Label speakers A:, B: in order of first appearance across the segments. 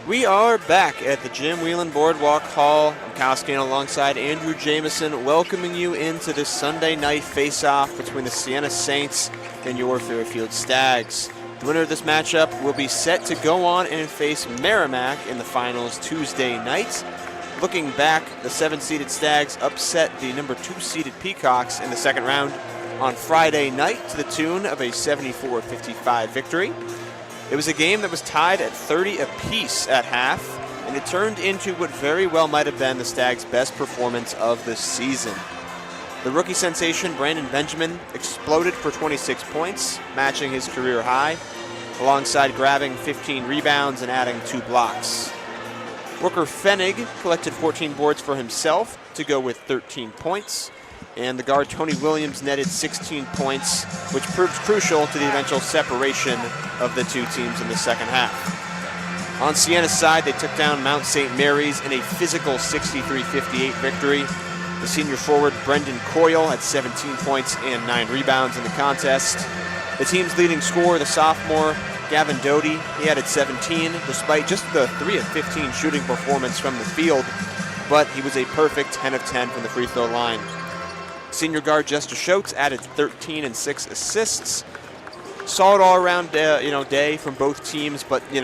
A: We are back at the Jim Whelan Boardwalk Hall. I'm Kyle Scan alongside Andrew Jameson, welcoming you into this Sunday night face-off between the Siena Saints and your Fairfield Stags. The winner of this matchup will be set to go on and face MAAC in the finals Tuesday night. Looking back, the 7-seeded Stags upset the number 2-seeded Peacocks in the second round on Friday night to the tune of a 74-55 victory. It was a game that was tied at 30 apiece at half, and it turned into what very well might have been the Stags' best performance of the season. The rookie sensation, Brandon Benjamin, exploded for 26 points, matching his career high, alongside grabbing 15 rebounds and adding 2 blocks. Rooker Fenig collected 14 boards for himself to go with 13 points. And the guard Tony Williams netted 16 points, which proved crucial to the eventual separation of the two teams in the second half. On Siena's side, they took down Mount St. Mary's in a physical 63-58 victory. The senior forward Brendan Coyle had 17 points and 9 rebounds in the contest. The team's leading scorer, the sophomore Gavin Doty, he added 17, despite just the 3 of 15 shooting performance from the field, but he was a perfect 10 of 10 from the free throw line. Senior guard Jester Schultz added 13 and 6 assists. Solid all-around day from both teams, but you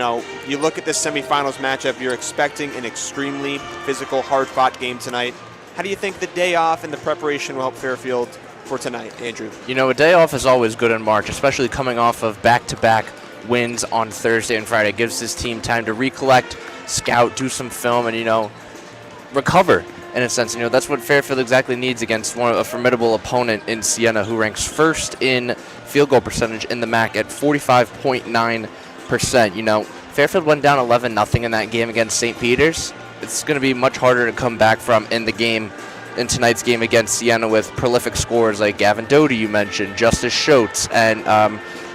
A: look at this semifinals matchup, you're expecting an extremely physical, hard-fought game tonight. How do you think the day off and the preparation will help Fairfield for tonight, Andrew?
B: A day off is always good in March, especially coming off of back-to-back wins on Thursday and Friday. It gives this team time to recollect, scout, do some film, and recover. In a sense, that's what Fairfield exactly needs against a formidable opponent in Siena, who ranks first in field goal percentage in the MAAC at 45.9%. Fairfield went down 11-0 in that game against St. Peter's. It's going to be much harder to come back from in tonight's game against Siena with prolific scorers like Gavin Doty, you mentioned, Justice Schultz, and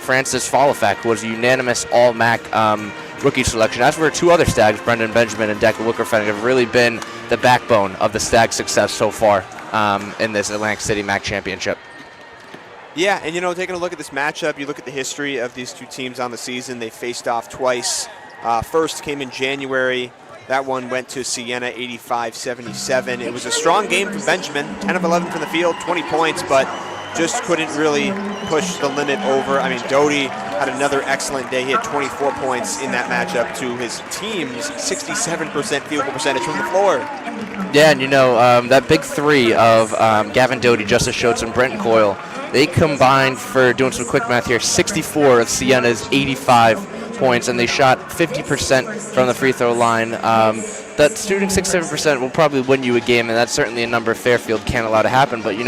B: Francis Folifak, who was a unanimous All-MAAC rookie selection. As for 2 other Stags, Brendan Benjamin and Declan Wickerfenig, have really been the backbone of the Stags' success so far in this Atlantic City MAAC championship.
A: Yeah, and taking a look at this matchup, you look at the history of these two teams on the season. They faced off twice. First came in January. That one went to Siena 85-77. It was a strong game from Benjamin, 10 of 11 from the field, 20 points, but just couldn't really push the limit over. Doty had another excellent day. He had 24 points in that matchup to his team's 67% field goal percentage from the floor.
B: Yeah, and that big 3 of Gavin Doty, Justice Schultz, and Brenton Coyle, they combined for, doing some quick math here, 64 of Siena's 85 points, and they shot 50% from the free throw line. That shooting 67% will probably win you a game, and that's certainly a number Fairfield can't allow to happen. But, you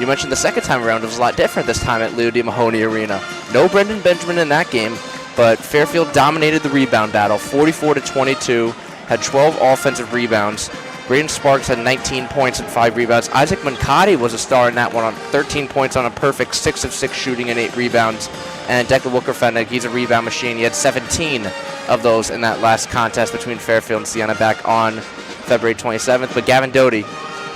B: mentioned the second time around, it was a lot different this time at Leo D. Mahoney Arena. No Brendan Benjamin in that game, but Fairfield dominated the rebound battle, 44-22, had 12 offensive rebounds. Braden Sparks had 19 points and 5 rebounds. Isaac Mancotti was a star in that one on 13 points on a perfect 6 of 6 shooting and 8 rebounds. And Declan Wickerfenig, he's a rebound machine. He had 17 of those in that last contest between Fairfield and Siena back on February 27th. But Gavin Doty,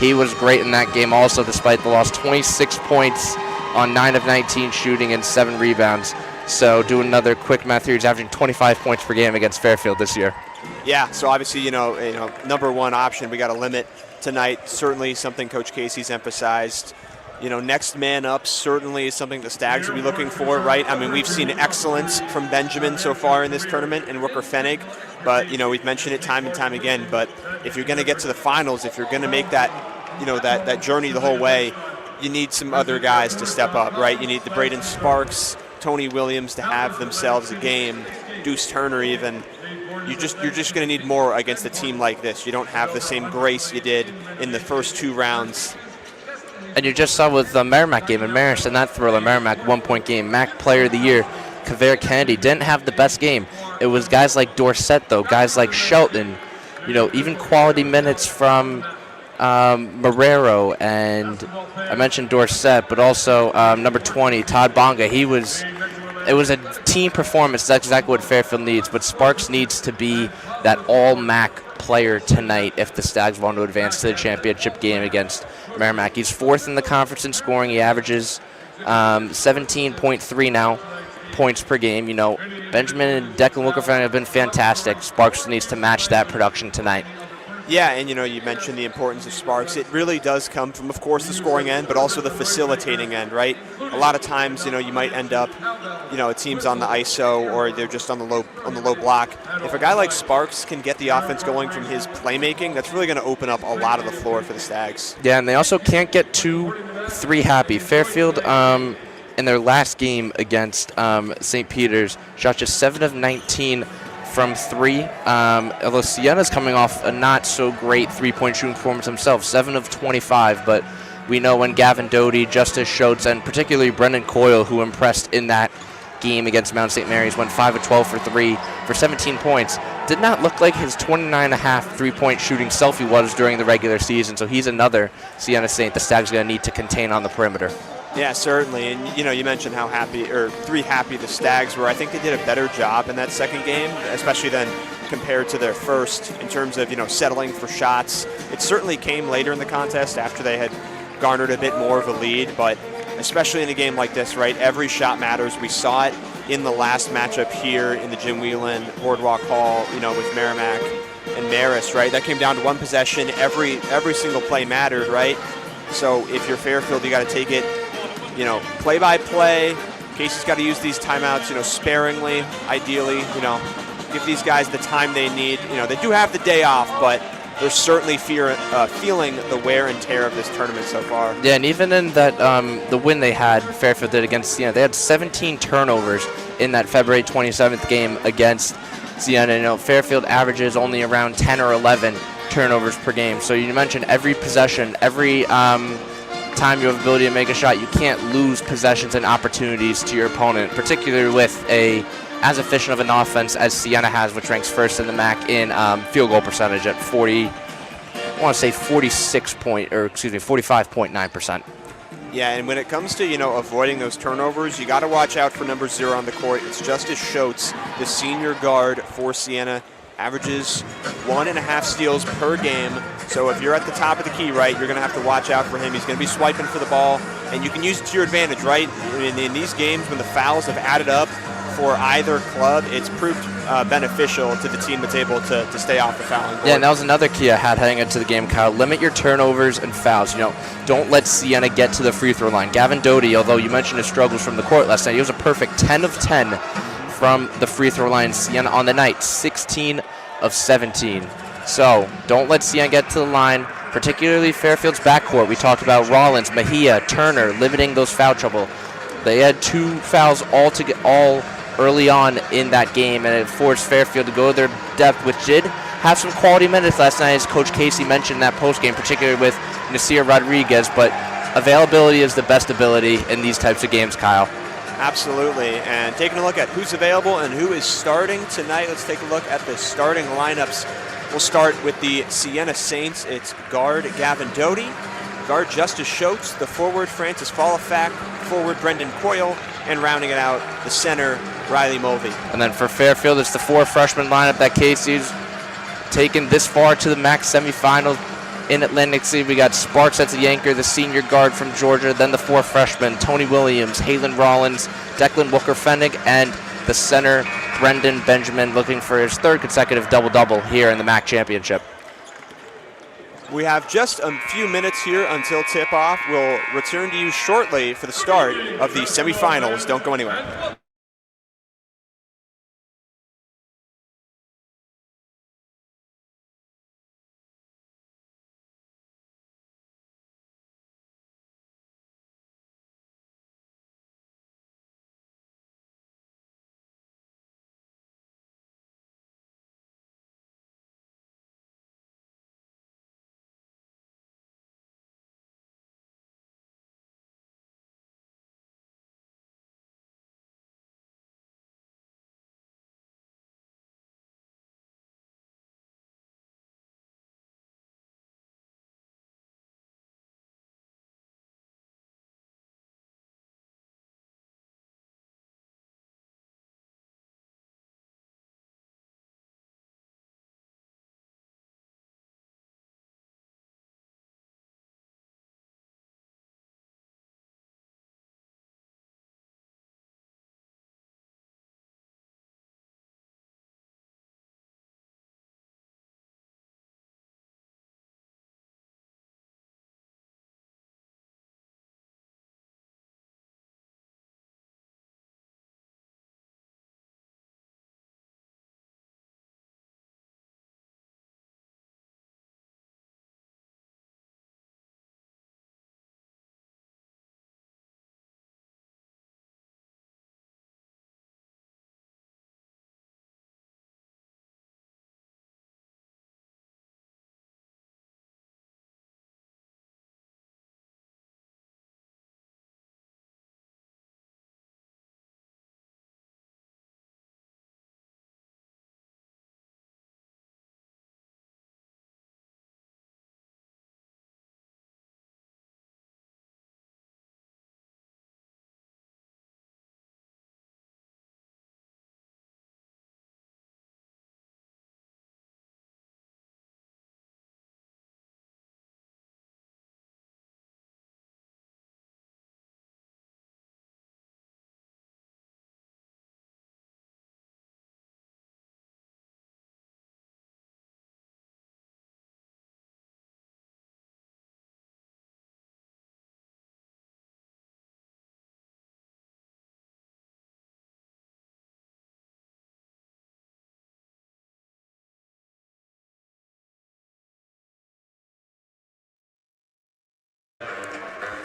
B: he was great in that game also, despite the loss. 26 points on 9 of 19 shooting and 7 rebounds. So doing another quick math here, he's averaging 25 points per game against Fairfield this year.
A: Yeah, so obviously, number one option, we got a limit tonight. Certainly something Coach Casey's emphasized. Next man up certainly is something the Stags will be looking for, right? We've seen excellence from Benjamin so far in this tournament and Rooker Fenig, but, we've mentioned it time and time again. But if you're going to get to the finals, if you're going to make that, that journey the whole way, you need some other guys to step up, right? You need the Braden Sparks, Tony Williams to have themselves a game, Deuce Turner even. You're just going to need more against a team like this. You don't have the same grace you did in the first 2 rounds.
B: And you just saw with the MAAC game in Marist and that thriller, MAAC 1-point game, MAAC Player of the Year, Kaveri Kennedy didn't have the best game. It was guys like Dorsett, though, guys like Shelton, even quality minutes from Marrero, and I mentioned Dorsett, but also number 20, Todd Bonga. It was a team performance. That's exactly what Fairfield needs, but Sparks needs to be that all-MAAC player tonight if the Stags want to advance to the championship game against MAAC. He's 4th in the conference in scoring. He averages 17.3 now points per game. You know, Benjamin and Declan Wilkerson have been fantastic. Sparks needs to match that production tonight.
A: Yeah, and you mentioned the importance of Sparks. It really does come from, of course, the scoring end, but also the facilitating end, right? A lot of times, you might end up, a team's on the ISO or they're just on the low block. If a guy like Sparks can get the offense going from his playmaking, that's really going to open up a lot of the floor for the Stags.
B: Yeah, and they also can't get 2-3 happy. Fairfield, in their last game against St. Peter's, shot just 7 of 19 from 3. Although Siena's coming off a not so great 3-point shooting performance himself, 7 of 25. But we know when Gavin Doty, Justice Schultz, and particularly Brendan Coyle, who impressed in that game against Mount St. Mary's, went 5 of 12 for 3 for 17 points. Did not look like his 29.5 3-point shooting self he was during the regular season. So he's another Siena Saint the Stags are going to need to contain on the perimeter.
A: Yeah, certainly. And, you mentioned how happy the Stags were. I think they did a better job in that second game, especially then compared to their first in terms of, settling for shots. It certainly came later in the contest after they had garnered a bit more of a lead, but especially in a game like this, right, every shot matters. We saw it in the last matchup here in the Jim Whelan Boardwalk Hall, with Merrimack and Marist, right? That came down to one possession. Every single play mattered, right? So if you're Fairfield, you got to take it, play by play. Casey's got to use these timeouts, sparingly, ideally, give these guys the time they need. They do have the day off, but they're certainly feeling the wear and tear of this tournament so far.
B: Yeah, and even in that the win they had, Fairfield did against Siena, they had 17 turnovers in that February 27th game against Siena. Fairfield averages only around 10 or 11 turnovers per game. So you mentioned every possession, every time you have ability to make a shot, you can't lose possessions and opportunities to your opponent, particularly with as efficient of an offense as Siena has, which ranks first in the MAAC in field goal percentage at 45.9%.
A: Yeah, and when it comes to, avoiding those turnovers, you got to watch out for number 0 on the court. It's Justice Schultz, the senior guard for Siena. Averages 1.5 steals per game. So if you're at the top of the key, right, you're going to have to watch out for him. He's going to be swiping for the ball, and you can use it to your advantage, right? In these games, when the fouls have added up for either club, it's proved beneficial to the team that's able to stay off the fouling board.
B: Yeah, and that was another key I had heading into the game, Kyle. Limit your turnovers and fouls. Don't let Siena get to the free throw line. Gavin Doty, although you mentioned his struggles from the court last night, he was a perfect 10 of 10 from the free throw line. Siena on the night, 16 of 17. So don't let Siena get to the line, particularly Fairfield's backcourt. We talked about Rollins, Mejia, Turner, limiting those foul trouble. They had 2 fouls all early on in that game, and it forced Fairfield to go to their depth, which did have some quality minutes last night, as Coach Casey mentioned in that postgame, particularly with Nasir Rodriguez. But availability is the best ability in these types of games, Kyle.
A: Absolutely, and taking a look at who's available and who is starting tonight, let's take a look at the starting lineups. We'll start with the Siena Saints. It's guard Gavin Doty, guard Justice Schultz, the forward Francis Falafak, forward Brendan Coyle, and rounding it out, the center Riley Mulvey.
B: And then for Fairfield, it's the 4 freshman lineup that Casey's taken this far to the MAAC semifinal in Atlantic City. We got Sparks as the anchor, the senior guard from Georgia, then the 4 freshmen, Tony Williams, Halen Rollins, Declan Wilker-Fennig, and the center, Brendan Benjamin, looking for his 3rd consecutive double-double here in the MAAC championship.
A: We have just a few minutes here until tip-off. We'll return to you shortly for the start of the semifinals. Don't go anywhere.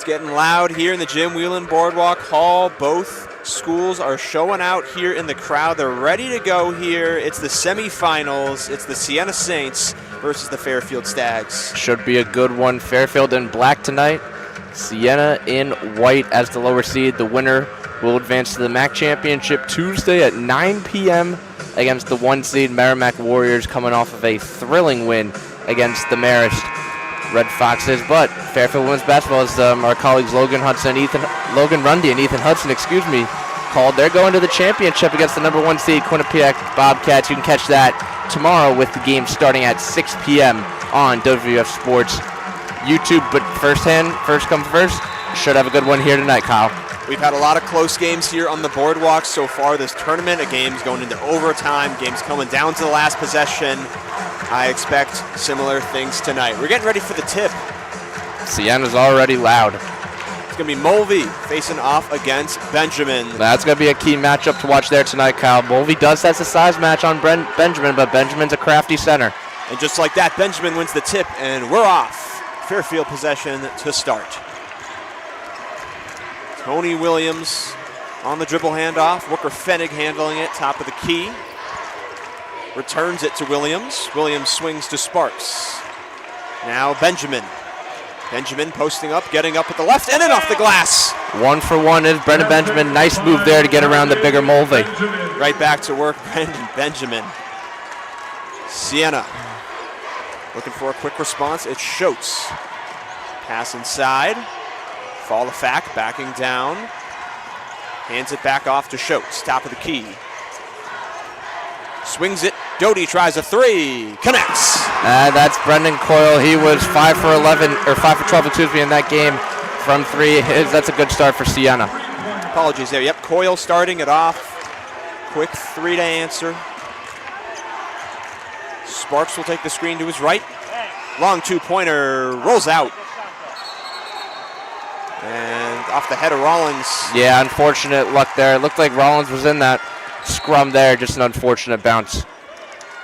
A: getting loud here in the Jim Whelan Boardwalk Hall. Both schools are showing out here in the crowd. They're ready to go here. It's the semifinals. It's the Siena Saints versus the Fairfield Stags.
B: Should be a good one. Fairfield in black tonight. Siena in white as the lower seed. The winner will advance to the MAAC Championship Tuesday at 9 p.m. against the 1 seed Merrimack Warriors, coming off of a thrilling win against the Marist Red Foxes. But Fairfield women's basketball, as our colleagues Logan Rundy and Ethan Hudson, called. They're going to the championship against the number 1 seed Quinnipiac Bobcats. You can catch that tomorrow with the game starting at 6 p.m. on WWF Sports YouTube. But first come first, should have a good one here tonight, Kyle.
A: We've had a lot of close games here on the boardwalk so far this tournament. Games going into overtime, games coming down to the last possession. I expect similar things tonight. We're getting ready for the tip.
B: Siena's already loud.
A: It's going to be Mulvey facing off against Benjamin.
B: That's going to be a key matchup to watch there tonight, Kyle. Mulvey does have a size match on Benjamin, but Benjamin's a crafty center.
A: And just like that, Benjamin wins the tip, and we're off. Fairfield possession to start. Tony Williams on the dribble handoff. Wooker Fennig handling it, top of the key. Returns it to Williams. Williams swings to Sparks. Now Benjamin. Benjamin posting up, getting up at the left, and in off the glass.
B: 1 for 1 is Brendan Benjamin. Nice move there to get around the bigger Mulvey.
A: Right back to work, Brendan Benjamin. Siena looking for a quick response. It's Schultz. Pass inside. Faulafak backing down. Hands it back off to Schultz, top of the key. Swings it. Doty tries a 3. Connects.
B: That's Brendan Coyle. He was 5 for 12, in that game from 3. That's a good start for Siena.
A: Apologies there. Yep, Coyle starting it off. Quick 3 to answer. Sparks will take the screen to his right. Long 2-pointer rolls out. And off the head of Rollins.
B: Yeah, unfortunate luck there. It looked like Rollins was in that scrum there. Just an unfortunate bounce.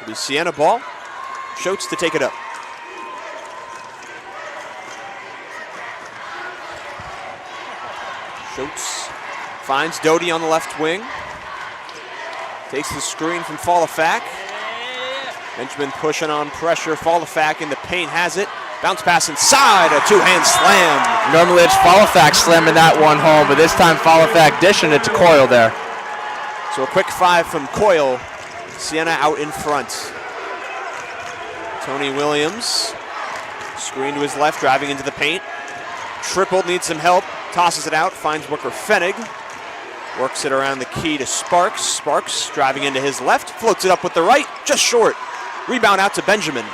A: It'll be Siena ball. Schultz to take it up. Schultz finds Doty on the left wing. Takes the screen from Faulafak. Benjamin pushing on pressure. Faulafak in the paint has it. Bounce pass inside, a 2-hand slam.
B: Normally it's Faulafak slamming that one home, but this time Faulafak dishing it to Coyle there.
A: So a quick 5 from Coyle. Siena out in front. Tony Williams, screen to his left, driving into the paint. Tripled, needs some help, tosses it out, finds Wooker Fennig. Works it around the key to Sparks. Sparks driving into his left, floats it up with the right, just short. Rebound out to Benjamin.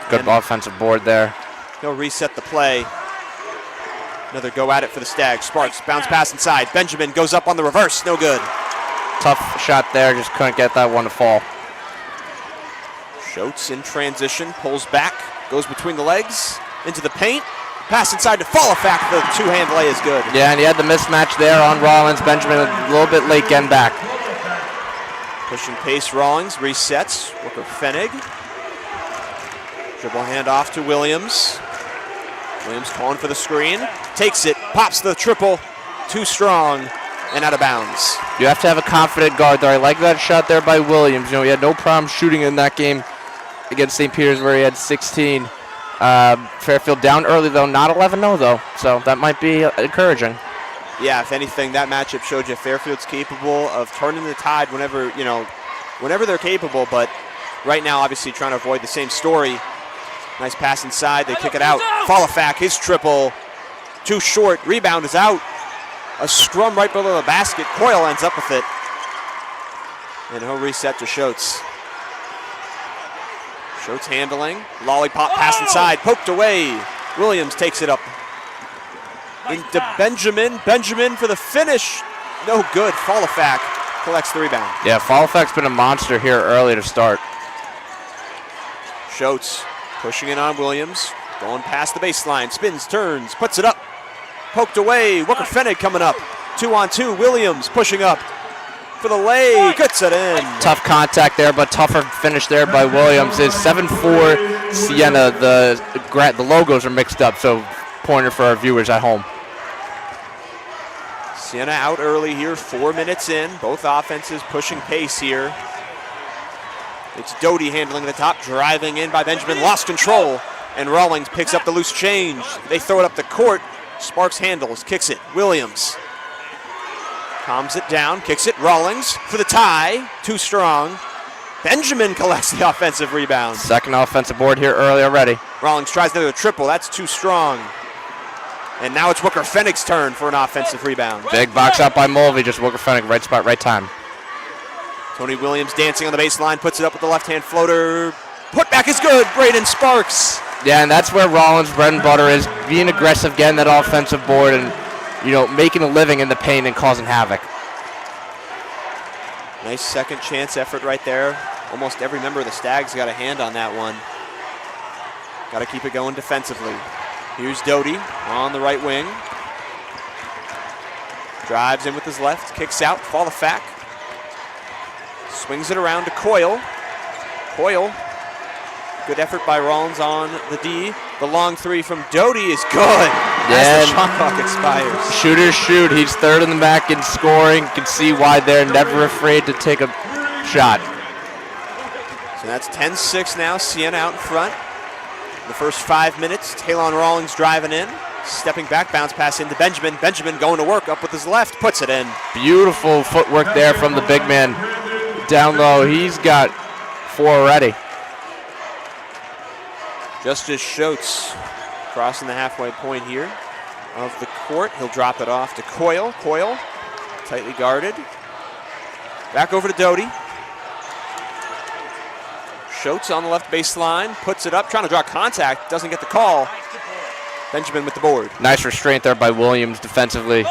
B: Good offensive board there.
A: He'll reset the play. Another go at it for the Stags. Sparks, bounce pass inside. Benjamin goes up on the reverse, no good.
B: Tough shot there, just couldn't get that one to fall.
A: Schultz in transition, pulls back, goes between the legs, into the paint. Pass inside to Faulafak, the 2-hand lay is good.
B: Yeah, and he had the mismatch there on Rollins. Benjamin a little bit late getting back.
A: Pushing pace, Rawlings resets. Wooker Fennig. Dribble handoff to Williams. Williams calling for the screen. Takes it, pops the triple. Too strong and out of bounds.
B: You have to have a confident guard there. I like that shot there by Williams. You know, he had no problem shooting in that game against St. Peter's where he had 16. Fairfield down early though, not 11-0 though, so that might be encouraging.
A: Yeah, if anything, that matchup showed you Fairfield's capable of turning the tide whenever they're capable, but right now obviously trying to avoid the same story. Nice pass inside, they kick it out. Faulafak, his triple, too short, rebound is out. A scrum right below the basket, Coyle ends up with it. And he'll reset to Schultz. Schultz handling, lollipop pass inside, poked away. Williams takes it up. Into Benjamin, Benjamin for the finish. No good, Faulafak collects the rebound.
B: Yeah, Faulafak's been a monster here early to start.
A: Schultz pushing it on Williams, going past the baseline, spins, turns, puts it up. Poked away, Wooker Fennig coming up. 2-on-2, Williams pushing up for the lay, gets it in.
B: Tough contact there, but tougher finish there by Williams. Is 7-4 Siena. The logos are mixed up, so pointer for our viewers at home.
A: Siena out early here, 4 minutes in. Both offenses pushing pace here. It's Doty handling the top, driving in by Benjamin, lost control, and Rawlings picks up the loose change. They throw it up the court. Sparks handles, kicks it. Williams calms it down, kicks it. Rawlings for the tie, too strong. Benjamin collects the offensive rebound.
B: Second offensive board here early already.
A: Rawlings tries to do a triple, that's too strong. And now it's Wooker Fennick's turn for an offensive rebound.
B: Big box out by Mulvey, just Wooker Fennick, right spot, right time.
A: Tony Williams dancing on the baseline, puts it up with the left-hand floater. Putback is good, Braden Sparks.
B: Yeah, and that's where Rollins' bread and butter is, being aggressive, getting that offensive board, and making a living in the paint and causing havoc.
A: Nice second chance effort right there. Almost every member of the Stags got a hand on that one. Got to keep it going defensively. Here's Doty on the right wing. Drives in with his left, kicks out, fall the fac. Swings it around to Coyle. Coyle, good effort by Rollins on the D. The long three from Doty is good. As the shot clock expires.
B: Shooters shoot. He's third in the MAAC in scoring. You can see why they're never afraid to take a shot.
A: So that's 10-6 now. Siena out in front. The first 5 minutes, Taylon Rawlings driving in. Stepping back, bounce pass into Benjamin. Benjamin going to work up with his left, puts it in.
B: Beautiful footwork there from the big man. Down low, he's got 4 already.
A: Justice Schultz crossing the halfway point here of the court. He'll drop it off to Coyle. Coyle, tightly guarded. Back over to Doty. Schultz on the left baseline, puts it up, trying to draw contact, doesn't get the call. Benjamin with the board.
B: Nice restraint there by Williams defensively.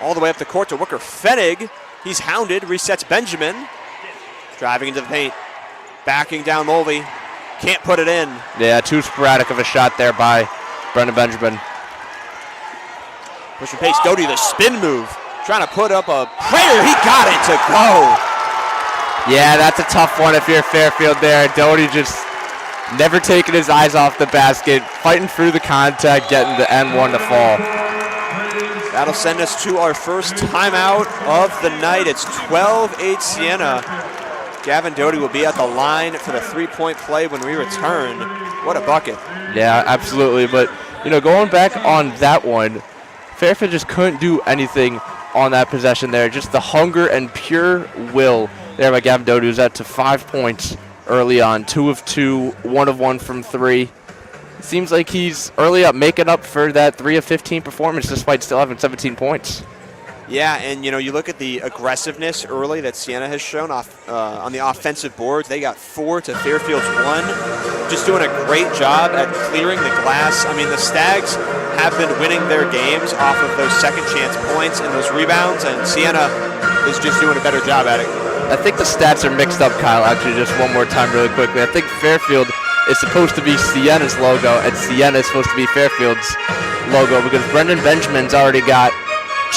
A: All the way up the court to Wooker Fennig. He's hounded, resets Benjamin. Driving into the paint, backing down Mulvey. Can't put it in.
B: Yeah, too sporadic of a shot there by Brendan Benjamin.
A: Pushing pace, Doty, the spin move. Trying to put up a prayer, he got it to go.
B: Yeah, that's a tough one if you're Fairfield there. Doty just never taking his eyes off the basket, fighting through the contact, getting the N1 to fall.
A: That'll send us to our first timeout of the night. It's 12-8 Siena. Gavin Doty will be at the line for the three-point play when we return. What a bucket.
B: Yeah, absolutely. But, going back on that one, Fairfield just couldn't do anything on that possession there. Just the hunger and pure will there by Gavin Doty, who's out to 5 points early on. 2 of 2, 1 of 1 from 3. Seems like he's early up, making up for that 3 of 15 performance despite still having 17 points.
A: Yeah, and you look at the aggressiveness early that Siena has shown off on the offensive boards. They got 4 to Fairfield's 1. Just doing a great job at clearing the glass. I mean, the Stags have been winning their games off of those second chance points and those rebounds, and Siena is just doing a better job at it.
B: I think the stats are mixed up, Kyle, actually, just one more time really quickly. I think Fairfield is supposed to be Siena's logo, and Siena is supposed to be Fairfield's logo, because Brendan Benjamin's already got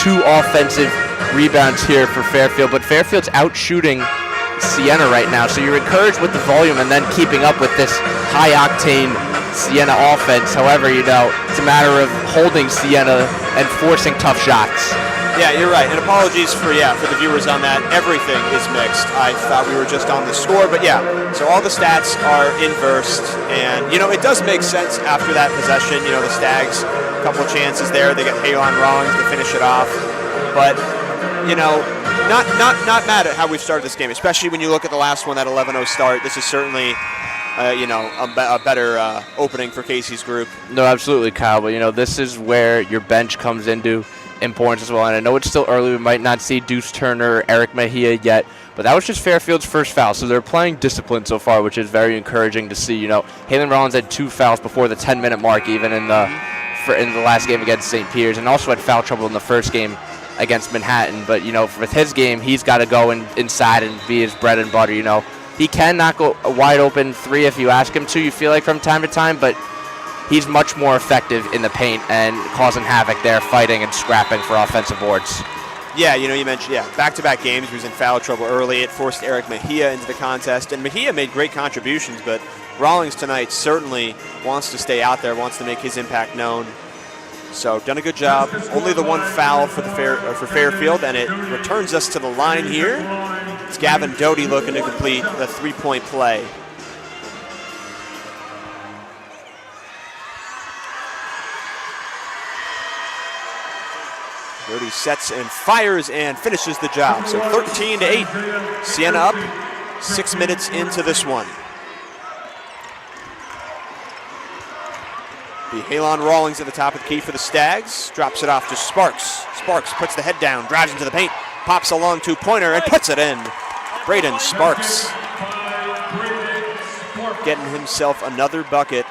B: 2 offensive rebounds here for Fairfield, but Fairfield's out shooting Siena right now, so you're encouraged with the volume and then keeping up with this high-octane Siena offense. However, it's a matter of holding Siena and forcing tough shots.
A: Yeah, you're right, and apologies for the viewers on that. Everything is mixed. I thought we were just on the score, but yeah, so all the stats are inversed, and it does make sense after that possession. The Stags, a couple of chances there. They got Taylon Rawlings to finish it off, but not mad at how we've started this game, especially when you look at the last one, that 11-0 start. This is certainly a better opening for Casey's group.
B: No, absolutely, Kyle, but this is where your bench comes into importance as well, and I know it's still early. We might not see Deuce Turner or Eric Mejia yet, but that was just Fairfield's first foul, so they're playing discipline so far, which is very encouraging to see. Halen Rollins had 2 fouls before the 10-minute mark, even in the last game against St. Peter's, and also had foul trouble in the first game against Manhattan. But with his game, he's got to go inside and be his bread and butter. He can knock a wide open 3 if you ask him to, you feel like, from time to time, but he's much more effective in the paint and causing havoc there, fighting and scrapping for offensive boards.
A: Yeah, you mentioned, back-to-back games. He was in foul trouble early. It forced Eric Mejia into the contest, and Mejia made great contributions, but Rawlings tonight certainly wants to stay out there, wants to make his impact known. So done a good job. Only the one foul for Fairfield, and it returns us to the line here. It's Gavin Doty looking to complete the three-point play. Doty sets and fires and finishes the job. So 13-8. Siena up 6 minutes into this one. Be Halon Rawlings at the top of the key for the Stags. Drops it off to Sparks. Sparks puts the head down, drives into the paint, pops a long two-pointer, and puts it in. Braden Sparks getting himself another bucket.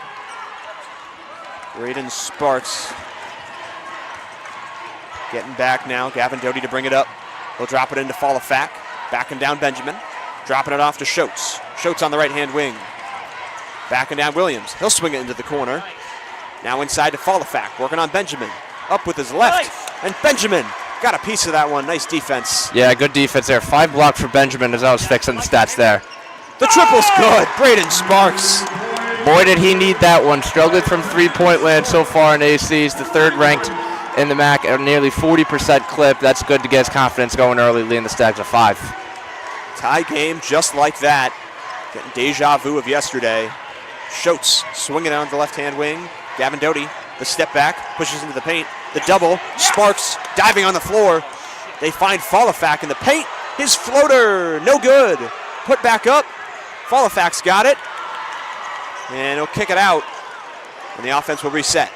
A: Braden Sparks getting back now. Gavin Doty to bring it up. He'll drop it into Falafak. Backing down Benjamin. Dropping it off to Schultz. Schultz on the right-hand wing. Backing down Williams. He'll swing it into the corner. Now inside to Falafak, working on Benjamin. Up with his left, and Benjamin got a piece of that one. Nice defense.
B: Yeah, good defense there. 5 blocks for Benjamin as I was fixing the stats there.
A: The triple's good. Braden Sparks.
B: Boy, did he need that one. Struggling from three-point land so far in ACs. The third ranked in the MAAC at nearly 40% clip. That's good to get his confidence going early, leading the Stags to 5.
A: Tie game just like that. Getting deja vu of yesterday. Schultz swinging on the left-hand wing. Gavin Doty, the step back, pushes into the paint. The double, Sparks diving on the floor. They find Falafak in the paint. His floater, no good. Put back up. Falafak's got it. And he'll kick it out. And the offense will reset.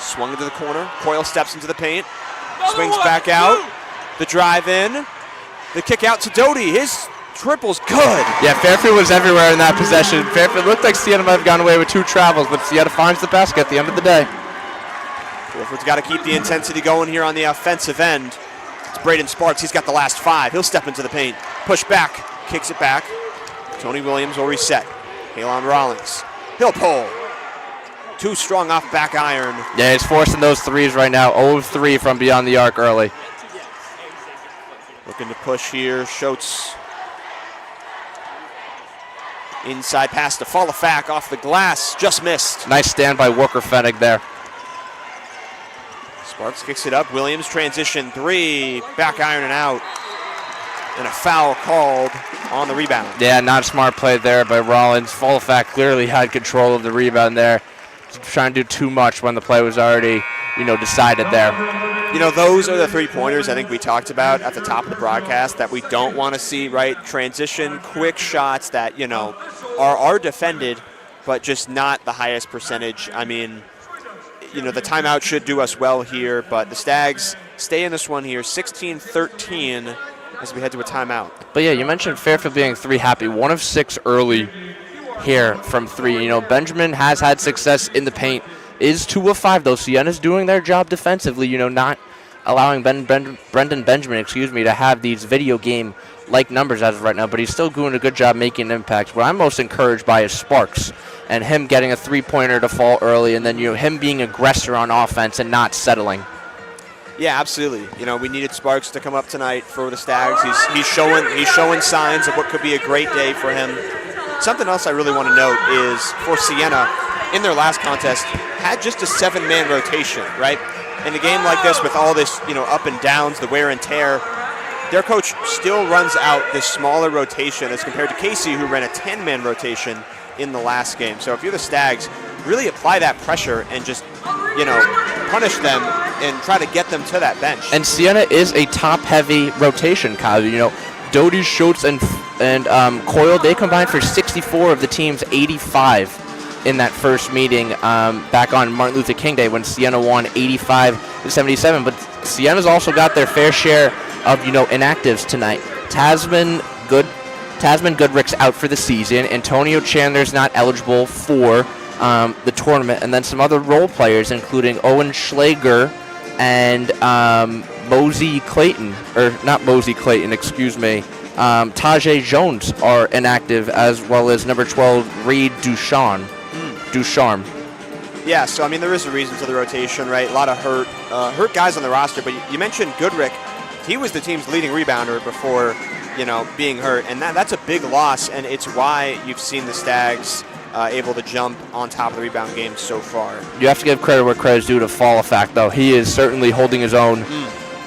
A: Swung into the corner. Coyle steps into the paint. Swings back out. The drive in. The kick out to Doty. His triple's good.
B: Yeah, Fairfield was everywhere in that possession. Fairfield looked like Siena might have gone away with 2 travels, but Siena finds the basket at the end of the day.
A: Fairfield's got to keep the intensity going here on the offensive end. It's Braden Sparks. He's got the last 5. He'll step into the paint. Push back. Kicks it back. Tony Williams will reset. Halon Rawlings. He'll pull. Too strong off back iron.
B: Yeah, he's forcing those threes right now. 0-3 from beyond the arc early.
A: Looking to push here. Schultz. Inside pass to Falafak off the glass. Just missed.
B: Nice stand by Walker Fennig there.
A: Sparks kicks it up. Williams transition 3. Back iron and out. And a foul called on the rebound.
B: Yeah, not a smart play there by Rollins. Falafak clearly had control of the rebound there. Trying to do too much when the play was already, decided there.
A: Those are the three-pointers I think we talked about at the top of the broadcast that we don't want to see, right? Transition, quick shots that, are defended, but just not the highest percentage. I mean, the timeout should do us well here, but the Stags stay in this one here, 16-13 as we head to a timeout.
B: But yeah, you mentioned Fairfield being 3 happy. 1 of 6 early here from 3. Benjamin has had success in the paint. Is 2 of 5 though. Siena's doing their job defensively, not allowing Brendan Benjamin, to have these video game-like numbers as of right now, but he's still doing a good job making impacts. What I'm most encouraged by is Sparks and him getting a three-pointer to fall early, and then him being aggressor on offense and not settling.
A: Yeah, absolutely. We needed Sparks to come up tonight for the Stags. He's showing signs of what could be a great day for him. Something else I really want to note is for Siena, in their last contest, had just a 7-man rotation, right? In a game like this with all this, up and downs, the wear and tear, their coach still runs out this smaller rotation as compared to Casey, who ran a 10-man rotation in the last game. So if you're the Stags, really apply that pressure and just, punish them and try to get them to that bench.
B: And Siena is a top-heavy rotation, Kyle. Doty, Schultz, and Coyle, they combined for 64 of the team's 85 in that first meeting back on Martin Luther King Day when Siena won 85-77. But Siena's also got their fair share of, inactives tonight. Tasman Goodrick's out for the season. Antonio Chandler's not eligible for the tournament. And then some other role players, including Owen Schlager and Mosey Clayton, or not Mosey Clayton, excuse me. Tajay Jones are inactive, as well as number 12, Reed Ducharme.
A: Yeah, so there is a reason to the rotation, right? A lot of hurt guys on the roster, but you mentioned Goodrick. He was the team's leading rebounder before, being hurt, and that's a big loss, and it's why you've seen the Stags able to jump on top of the rebound game so far.
B: You have to give credit where credit's due to Fall Effect, though. He is certainly holding his own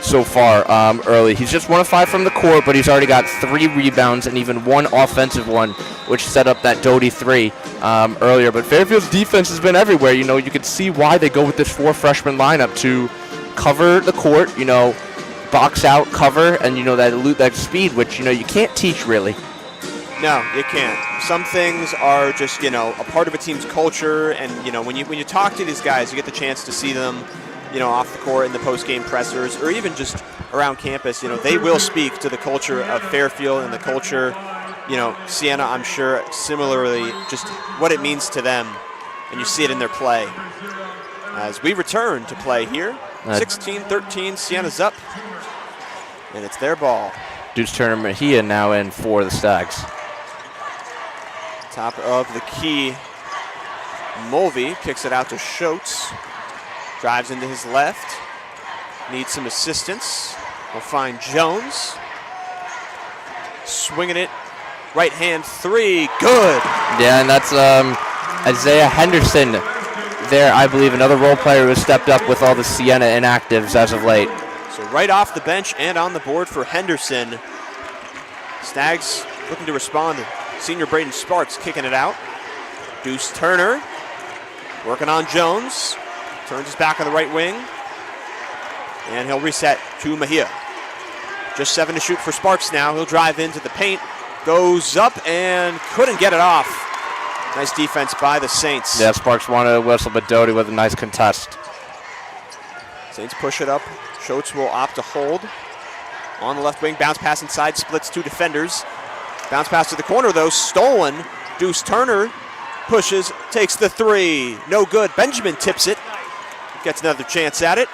B: so far early. He's just 1 of 5 from the court, but he's already got 3 rebounds and even 1 offensive one, which set up that Doty 3 earlier. But Fairfield's defense has been everywhere. You can see why they go with this 4 freshman lineup to cover the court, box out, cover, and that speed, which you can't teach really.
A: No, you can't. Some things are just a part of a team's culture, and when you talk to these guys, you get the chance to see them off the court in the post-game pressers, or even just around campus. They will speak to the culture of Fairfield and the culture. Siena, I'm sure, similarly, just what it means to them, and you see it in their play. As we return to play here, 16-13, Siena's up, and it's their ball.
B: Deuce Turner Mejia now in for the Stags.
A: Top of the key, Mulvey kicks it out to Schultz. Drives into his left. Needs some assistance. We'll find Jones. Swinging it. Right hand 3. Good.
B: Yeah, and that's Isaiah Henderson there, I believe, another role player who has stepped up with all the Siena inactives as of late.
A: So right off the bench and on the board for Henderson. Stags looking to respond. Senior Braden Sparks kicking it out. Deuce Turner working on Jones. Turns his back on the right wing. And he'll reset to Mejia. Just 7 to shoot for Sparks now. He'll drive into the paint. Goes up and couldn't get it off. Nice defense by the Saints.
B: Yeah, Sparks wanted a whistle, but Doty with a nice contest.
A: Saints push it up. Schultz will opt to hold. On the left wing, bounce pass inside, splits 2 defenders. Bounce pass to the corner, though, stolen. Deuce Turner pushes, takes the 3. No good. Benjamin tips it. Gets another chance at it.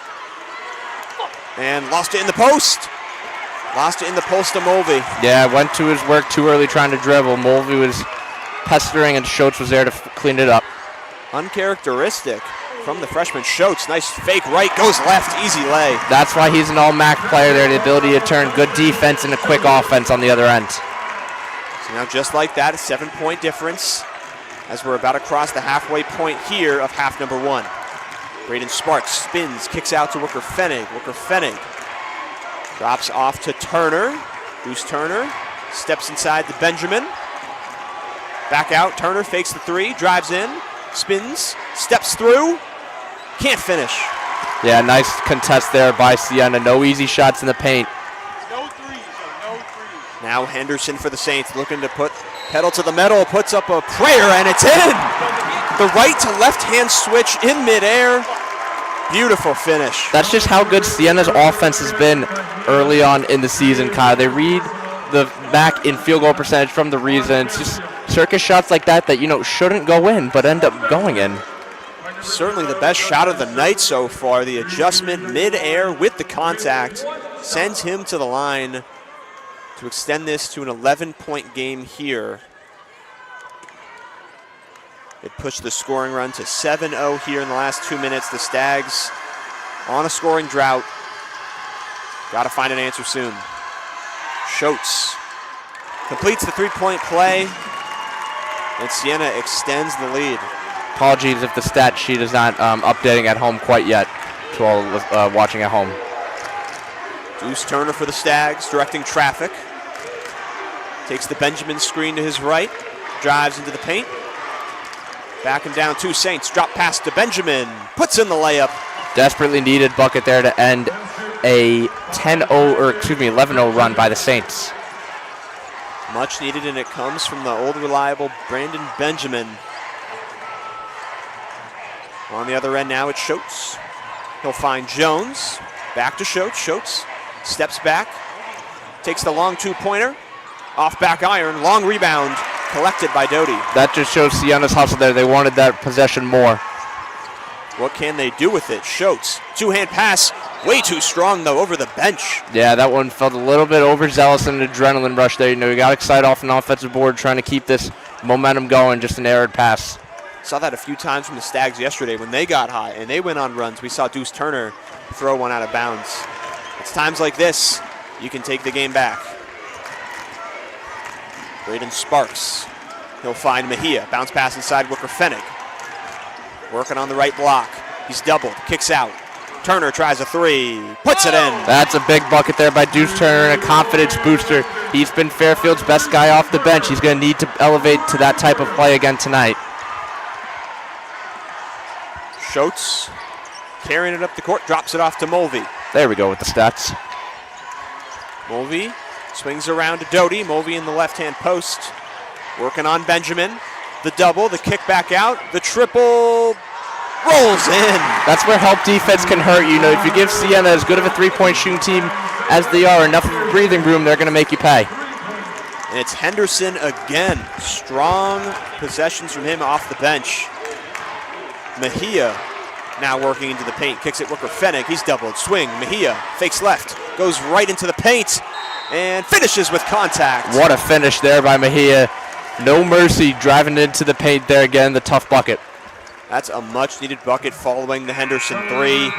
A: And lost it in the post. Lost it in the post to Mulvey.
B: Yeah, went to his work too early trying to dribble. Mulvey was pestering, and Schultz was there to clean it up.
A: Uncharacteristic from the freshman Schultz. Nice fake right, goes left, easy lay.
B: That's why he's an all-MAAC player there, the ability to turn good defense into quick offense on the other end.
A: So now just like that, a 7-point difference as we're about to cross the halfway point here of half number 1. Braden Sparks spins, kicks out to Wooker Fennig. Wooker Fennig drops off to Turner. Deuce Turner steps inside to Benjamin. Back out, Turner fakes the 3, drives in, spins, steps through, can't finish.
B: Yeah, nice contest there by Siena. No easy shots in the paint.
C: No threes.
A: Now Henderson for the Saints, looking to put pedal to the metal, puts up a prayer, and it's in! The right to left hand switch in midair. Beautiful finish.
B: That's just how good Siena's offense has been early on in the season, Kyle. They read the MAAC in field goal percentage from the reason. It's just circus shots like that shouldn't go in, but end up going in.
A: Certainly the best shot of the night so far. The adjustment mid-air with the contact sends him to the line to extend this to an 11-point game here. It pushed the scoring run to 7-0 here in the last 2 minutes. The Stags on a scoring drought. Got to find an answer soon. Schultz completes the 3-point play, and Siena extends the lead.
B: Apologies if the stat sheet is not updating at home quite yet to all watching at home.
A: Deuce Turner for the Stags, directing traffic. Takes the Benjamin screen to his right, drives into the paint. Backing down 2 Saints, drop pass to Benjamin, puts in the layup.
B: Desperately needed bucket there to end a 11-0 run by the Saints.
A: Much needed, and it comes from the old reliable Brandon Benjamin. On the other end now, it's Schultz. He'll find Jones. Back to Schultz. Schultz steps back, takes the long 2-pointer. Off back iron, long rebound, collected by Doty.
B: That just shows Siena's hustle there. They wanted that possession more.
A: What can they do with it? Schultz, 2-hand pass, way too strong though, over the bench.
B: Yeah, that one felt a little bit overzealous in an adrenaline rush there. You got excited off an offensive board trying to keep this momentum going, just an errant pass.
A: Saw that a few times from the Stags yesterday when they got high and they went on runs. We saw Deuce Turner throw one out of bounds. It's times like this you can take the game back. Braden Sparks. He'll find Mejia. Bounce pass inside Wicker-Fennig. Working on the right block. He's doubled. Kicks out. Turner tries a three. Puts it in.
B: That's a big bucket there by Deuce Turner and a confidence booster. He's been Fairfield's best guy off the bench. He's going to need to elevate to that type of play again tonight.
A: Schultz carrying it up the court. Drops it off to Mulvey.
B: There we go with the stats.
A: Mulvey swings around to Doty. Mulvey in the left-hand post. Working on Benjamin. The double, the kick back out, the triple rolls in.
B: That's where help defense can hurt you. You know, if you give Siena as good of a three-point shooting team as they are, enough breathing room, they're going to make you pay.
A: And it's Henderson again. Strong possessions from him off the bench. Mejia now working into the paint. Kicks it Wicker-Fennig. He's doubled. Swing. Mejia fakes left. Goes right into the paint and finishes with contact.
B: What a finish there by Mejia. No mercy driving into the paint there again. The tough bucket.
A: That's a much-needed bucket following the Henderson three.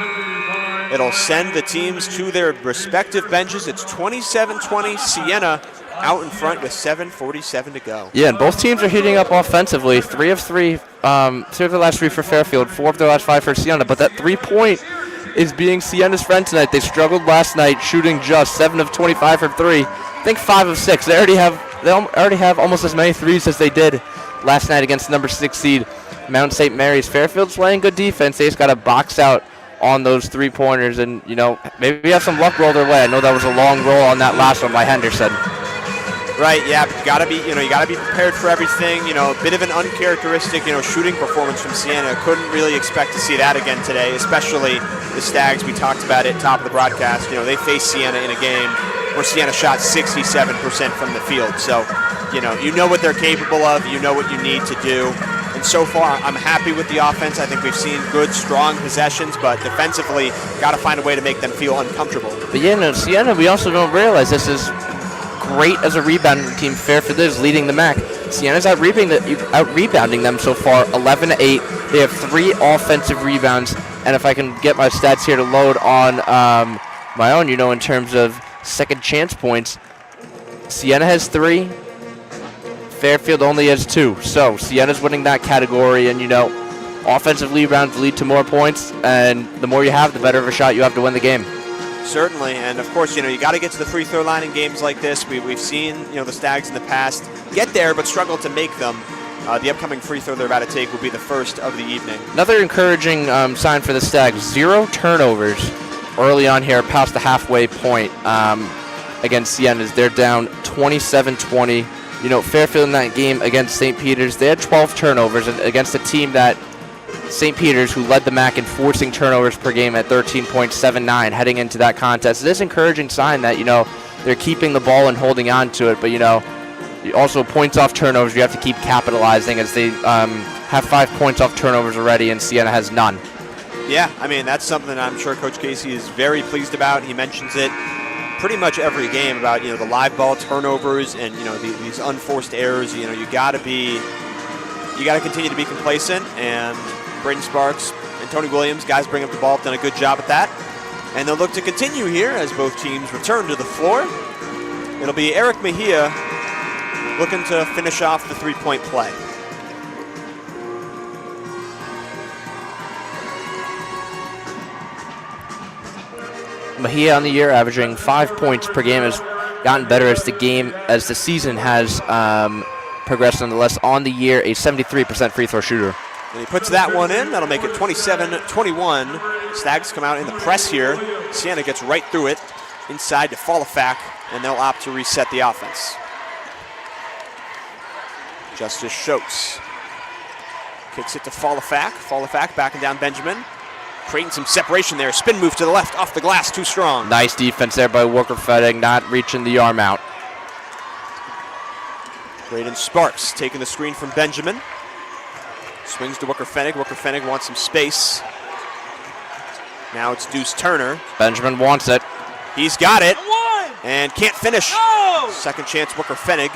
A: It'll send the teams to their respective benches. It's 27-20. Siena out in front with 7:47 to go.
B: Yeah, and both teams are heating up offensively. 3 of the last 3 for Fairfield, 4 of the last 5 for Siena. But that 3-point is being Siena's friend tonight. They struggled last night, shooting just 7 of 25 from 3. I think 5 of 6. They already have almost as many threes as they did last night against number 6 seed Mount St. Mary's. Fairfield's playing good defense. They just got to box out on those 3-pointers, and maybe have some luck roll their way. I know that was a long roll on that last one by Henderson.
A: Right, yeah, you gotta be prepared for everything. A bit of an uncharacteristic, shooting performance from Siena. Couldn't really expect to see that again today, especially the Stags. We talked about it top of the broadcast. They faced Siena in a game where Siena shot 67% from the field. So, you know what they're capable of. You know what you need to do. And so far, I'm happy with the offense. I think we've seen good, strong possessions, but defensively, got to find a way to make them feel uncomfortable.
B: But Siena, we also don't realize this is great as a rebounding team. Fairfield is leading the MAAC. Siena's out-rebounding them so far, 11-8. They have 3 offensive rebounds, and if I can get my stats here to load on my own, in terms of second chance points, Siena has 3. Fairfield only has 2. So Siena's winning that category, and offensive rebounds lead to more points, and the more you have, the better of a shot you have to win the game.
A: Certainly, and of course, you got to get to the free throw line in games like this. We've seen, the Stags in the past get there but struggle to make them. The upcoming free throw they're about to take will be the first of the evening.
B: Another encouraging sign for the Stags, 0 turnovers early on here past the halfway point against Siena. They're down 27-20. Fairfield in that game against St. Peter's, they had 12 turnovers, and against a team that St. Peter's, who led the MAAC in forcing turnovers per game at 13.79 heading into that contest. It is an encouraging sign that, they're keeping the ball and holding on to it, but, also points off turnovers, you have to keep capitalizing, as they have 5 points off turnovers already, and Siena has none. Yeah,
A: that's something I'm sure Coach Casey is very pleased about. He mentions it pretty much every game about, the live ball turnovers and, these unforced errors. You got to continue to be complacent, and Braden Sparks and Tony Williams, guys bring up the ball, have done a good job at that. And they'll look to continue here as both teams return to the floor. It'll be Eric Mejia looking to finish off the 3-point play.
B: Mejia on the year averaging 5 points per game, has gotten better as the season has progressed. Nonetheless, on the year, a 73% free throw shooter.
A: And he puts that one in. That'll make it 27-21. Stags come out in the press here. Siena gets right through it inside to Falafak, and they'll opt to reset the offense. Justice Schultz kicks it to Falafak. Falafak backing down Benjamin. Creating some separation there. Spin move to the left, off the glass, too strong.
B: Nice defense there by Wicker-Fennig, not reaching the arm out.
A: Braden Sparks taking the screen from Benjamin. Swings to Wicker-Fennig. Wicker-Fennig wants some space. Now it's Deuce Turner.
B: Benjamin wants it.
A: He's got it and can't finish. No! Second chance Wicker-Fennig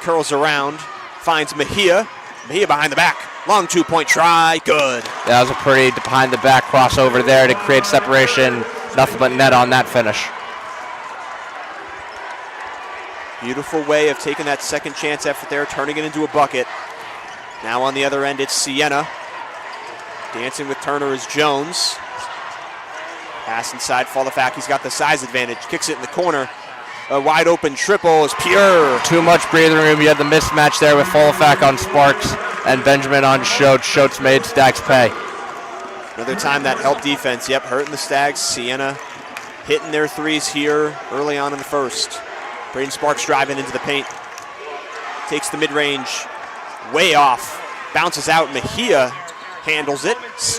A: curls around, finds Mejia. Mejia behind the back. Long 2-point try, good.
B: That was a pretty behind-the-back crossover there to create separation. Nothing but net on that finish.
A: Beautiful way of taking that second chance effort there, turning it into a bucket. Now on the other end, it's Siena. Dancing with Turner is Jones. Pass inside, Falafak, he's got the size advantage. Kicks it in the corner. A wide open triple is pure.
B: Too much breathing room. You had the mismatch there with Falafak on Sparks and Benjamin on Schultz. Schultz made Stags pay.
A: Another time that help defense, yep, hurting the Stags. Siena hitting their threes here early on in the first. Braden Sparks driving into the paint. Takes the mid-range way off. Bounces out, Mejia handles it.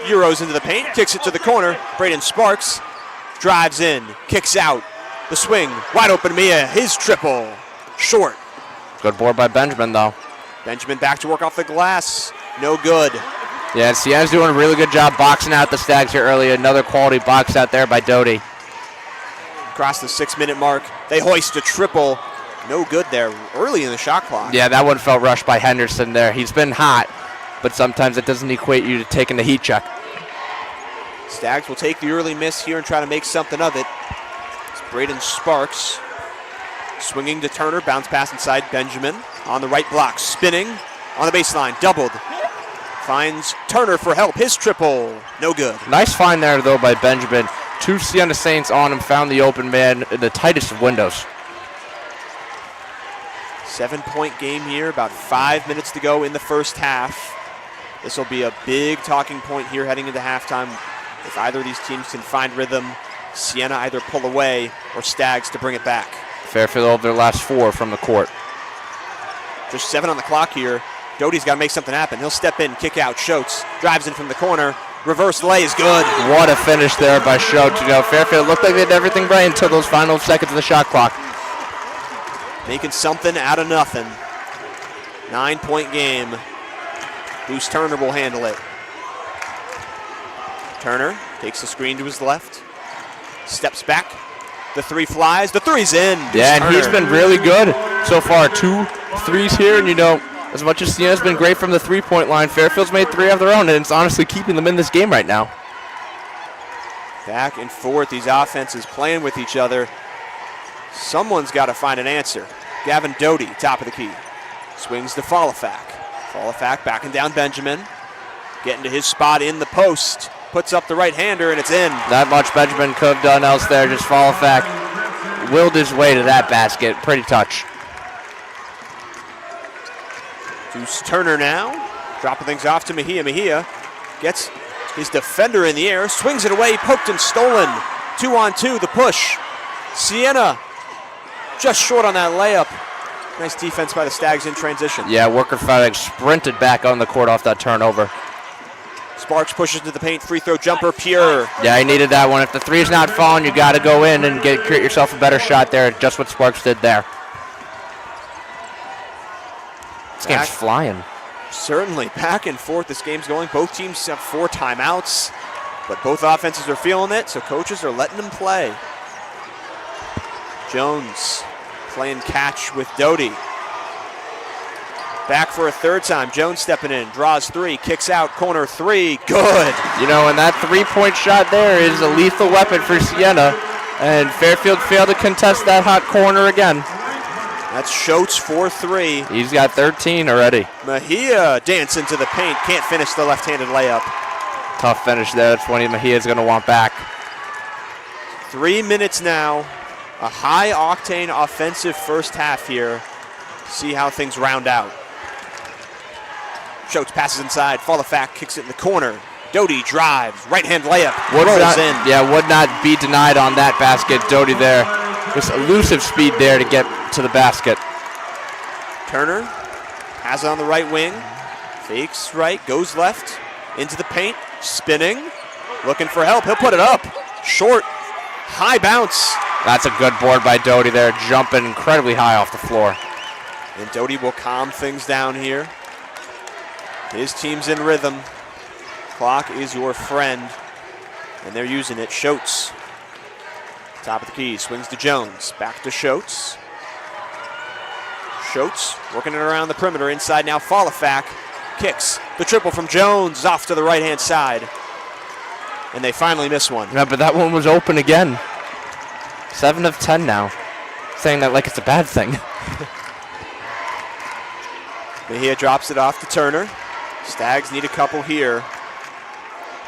A: Euros into the paint, kicks it to the corner. Braden Sparks drives in, kicks out. The swing, wide open Mejia, his triple, short.
B: Good board by Benjamin, though.
A: Benjamin back to work off the glass, no good.
B: Yeah, Siena's doing a really good job boxing out the Stags here early. Another quality box out there by Doty.
A: Across the 6-minute mark, they hoist a triple. No good there, early in the shot clock.
B: Yeah, that one felt rushed by Henderson there. He's been hot, but sometimes it doesn't equate you to taking the heat check.
A: Stags will take the early miss here and try to make something of it. It's Braden Sparks swinging to Turner, bounce pass inside Benjamin. On the right block, spinning on the baseline, doubled. Finds Turner for help, his triple, no good.
B: Nice find there, though, by Benjamin. 2 Siena Saints on him, found the open man in the tightest of windows.
A: 7-point game here, about 5 minutes to go in the first half. This will be a big talking point here heading into halftime. If either of these teams can find rhythm, Siena either pull away or Stags to bring it back.
B: Fairfield over their last 4 from the court.
A: Just 7 on the clock here. Doty's got to make something happen. He'll step in, kick out. Schultz drives in from the corner. Reverse lay is good.
B: What a finish there by Schultz. You know, Fairfield looked like they had everything right until those final seconds of the shot clock.
A: Making something out of nothing. 9-point game. Bruce Turner will handle it. Turner takes the screen to his left. Steps back. The three flies. The three's in.
B: Yeah, and he's been really good so far. 2 threes here, and you know, as much as Siena's been great from the three-point line, Fairfield's made 3 of their own, and it's honestly keeping them in this game right now.
A: Back and forth, these offenses playing with each other. Someone's got to find an answer. Gavin Doty, top of the key. Swings to Falafak. Falafak backing down Benjamin. Getting to his spot in the post. Puts up the right-hander, and it's in.
B: Not much Benjamin could have done else there. Just Falafak willed his way to that basket. Pretty touch.
A: Deuce Turner now. Dropping things off to Mejia. Mejia gets his defender in the air. Swings it away. Poked and stolen. 2-on-2, the push. Siena just short on that layup. Nice defense by the Stags in transition.
B: Yeah, Worker FedEx sprinted back on the court off that turnover.
A: Sparks pushes to the paint. Free throw jumper, pure.
B: Yeah, he needed that one. If the three's not falling, you got to go in and create yourself a better shot there. Just what Sparks did there. This game's flying.
A: Certainly, back and forth this game's going. Both teams have 4 timeouts, but both offenses are feeling it, so coaches are letting them play. Jones playing catch with Doty. Back for a third time. Jones stepping in, draws 3, kicks out, corner 3, good.
B: You know, and that 3-point shot there is a lethal weapon for Siena, and Fairfield failed to contest that hot corner again.
A: That's Schultz for 3.
B: He's got 13 already.
A: Mejia dancing to the paint, can't finish the left-handed layup.
B: Tough finish there. That's one Mejia's going to want back.
A: 3 minutes now. A high-octane offensive first half here. See how things round out. Schultz passes inside. Falafak kicks it in the corner. Doty drives. Right-hand layup. Rolls in.
B: Yeah, would not be denied on that basket. Doty there. Just elusive speed there to get to the basket.
A: Turner has it on the right wing. Fakes right. Goes left. Into the paint. Spinning. Looking for help. He'll put it up. Short. High bounce.
B: That's a good board by Doty there. Jumping incredibly high off the floor.
A: And Doty will calm things down here. His team's in rhythm. Clock is your friend. And they're using it. Schultz. Top of the key. Swings to Jones. Back to Schultz. Schultz working it around the perimeter. Inside now. Falafak kicks. The triple from Jones off to the right-hand side. And they finally miss one.
B: Yeah, but that one was open again. 7 of 10 now. Saying that like it's a bad thing.
A: Mejia drops it off to Turner. Stags need a couple here.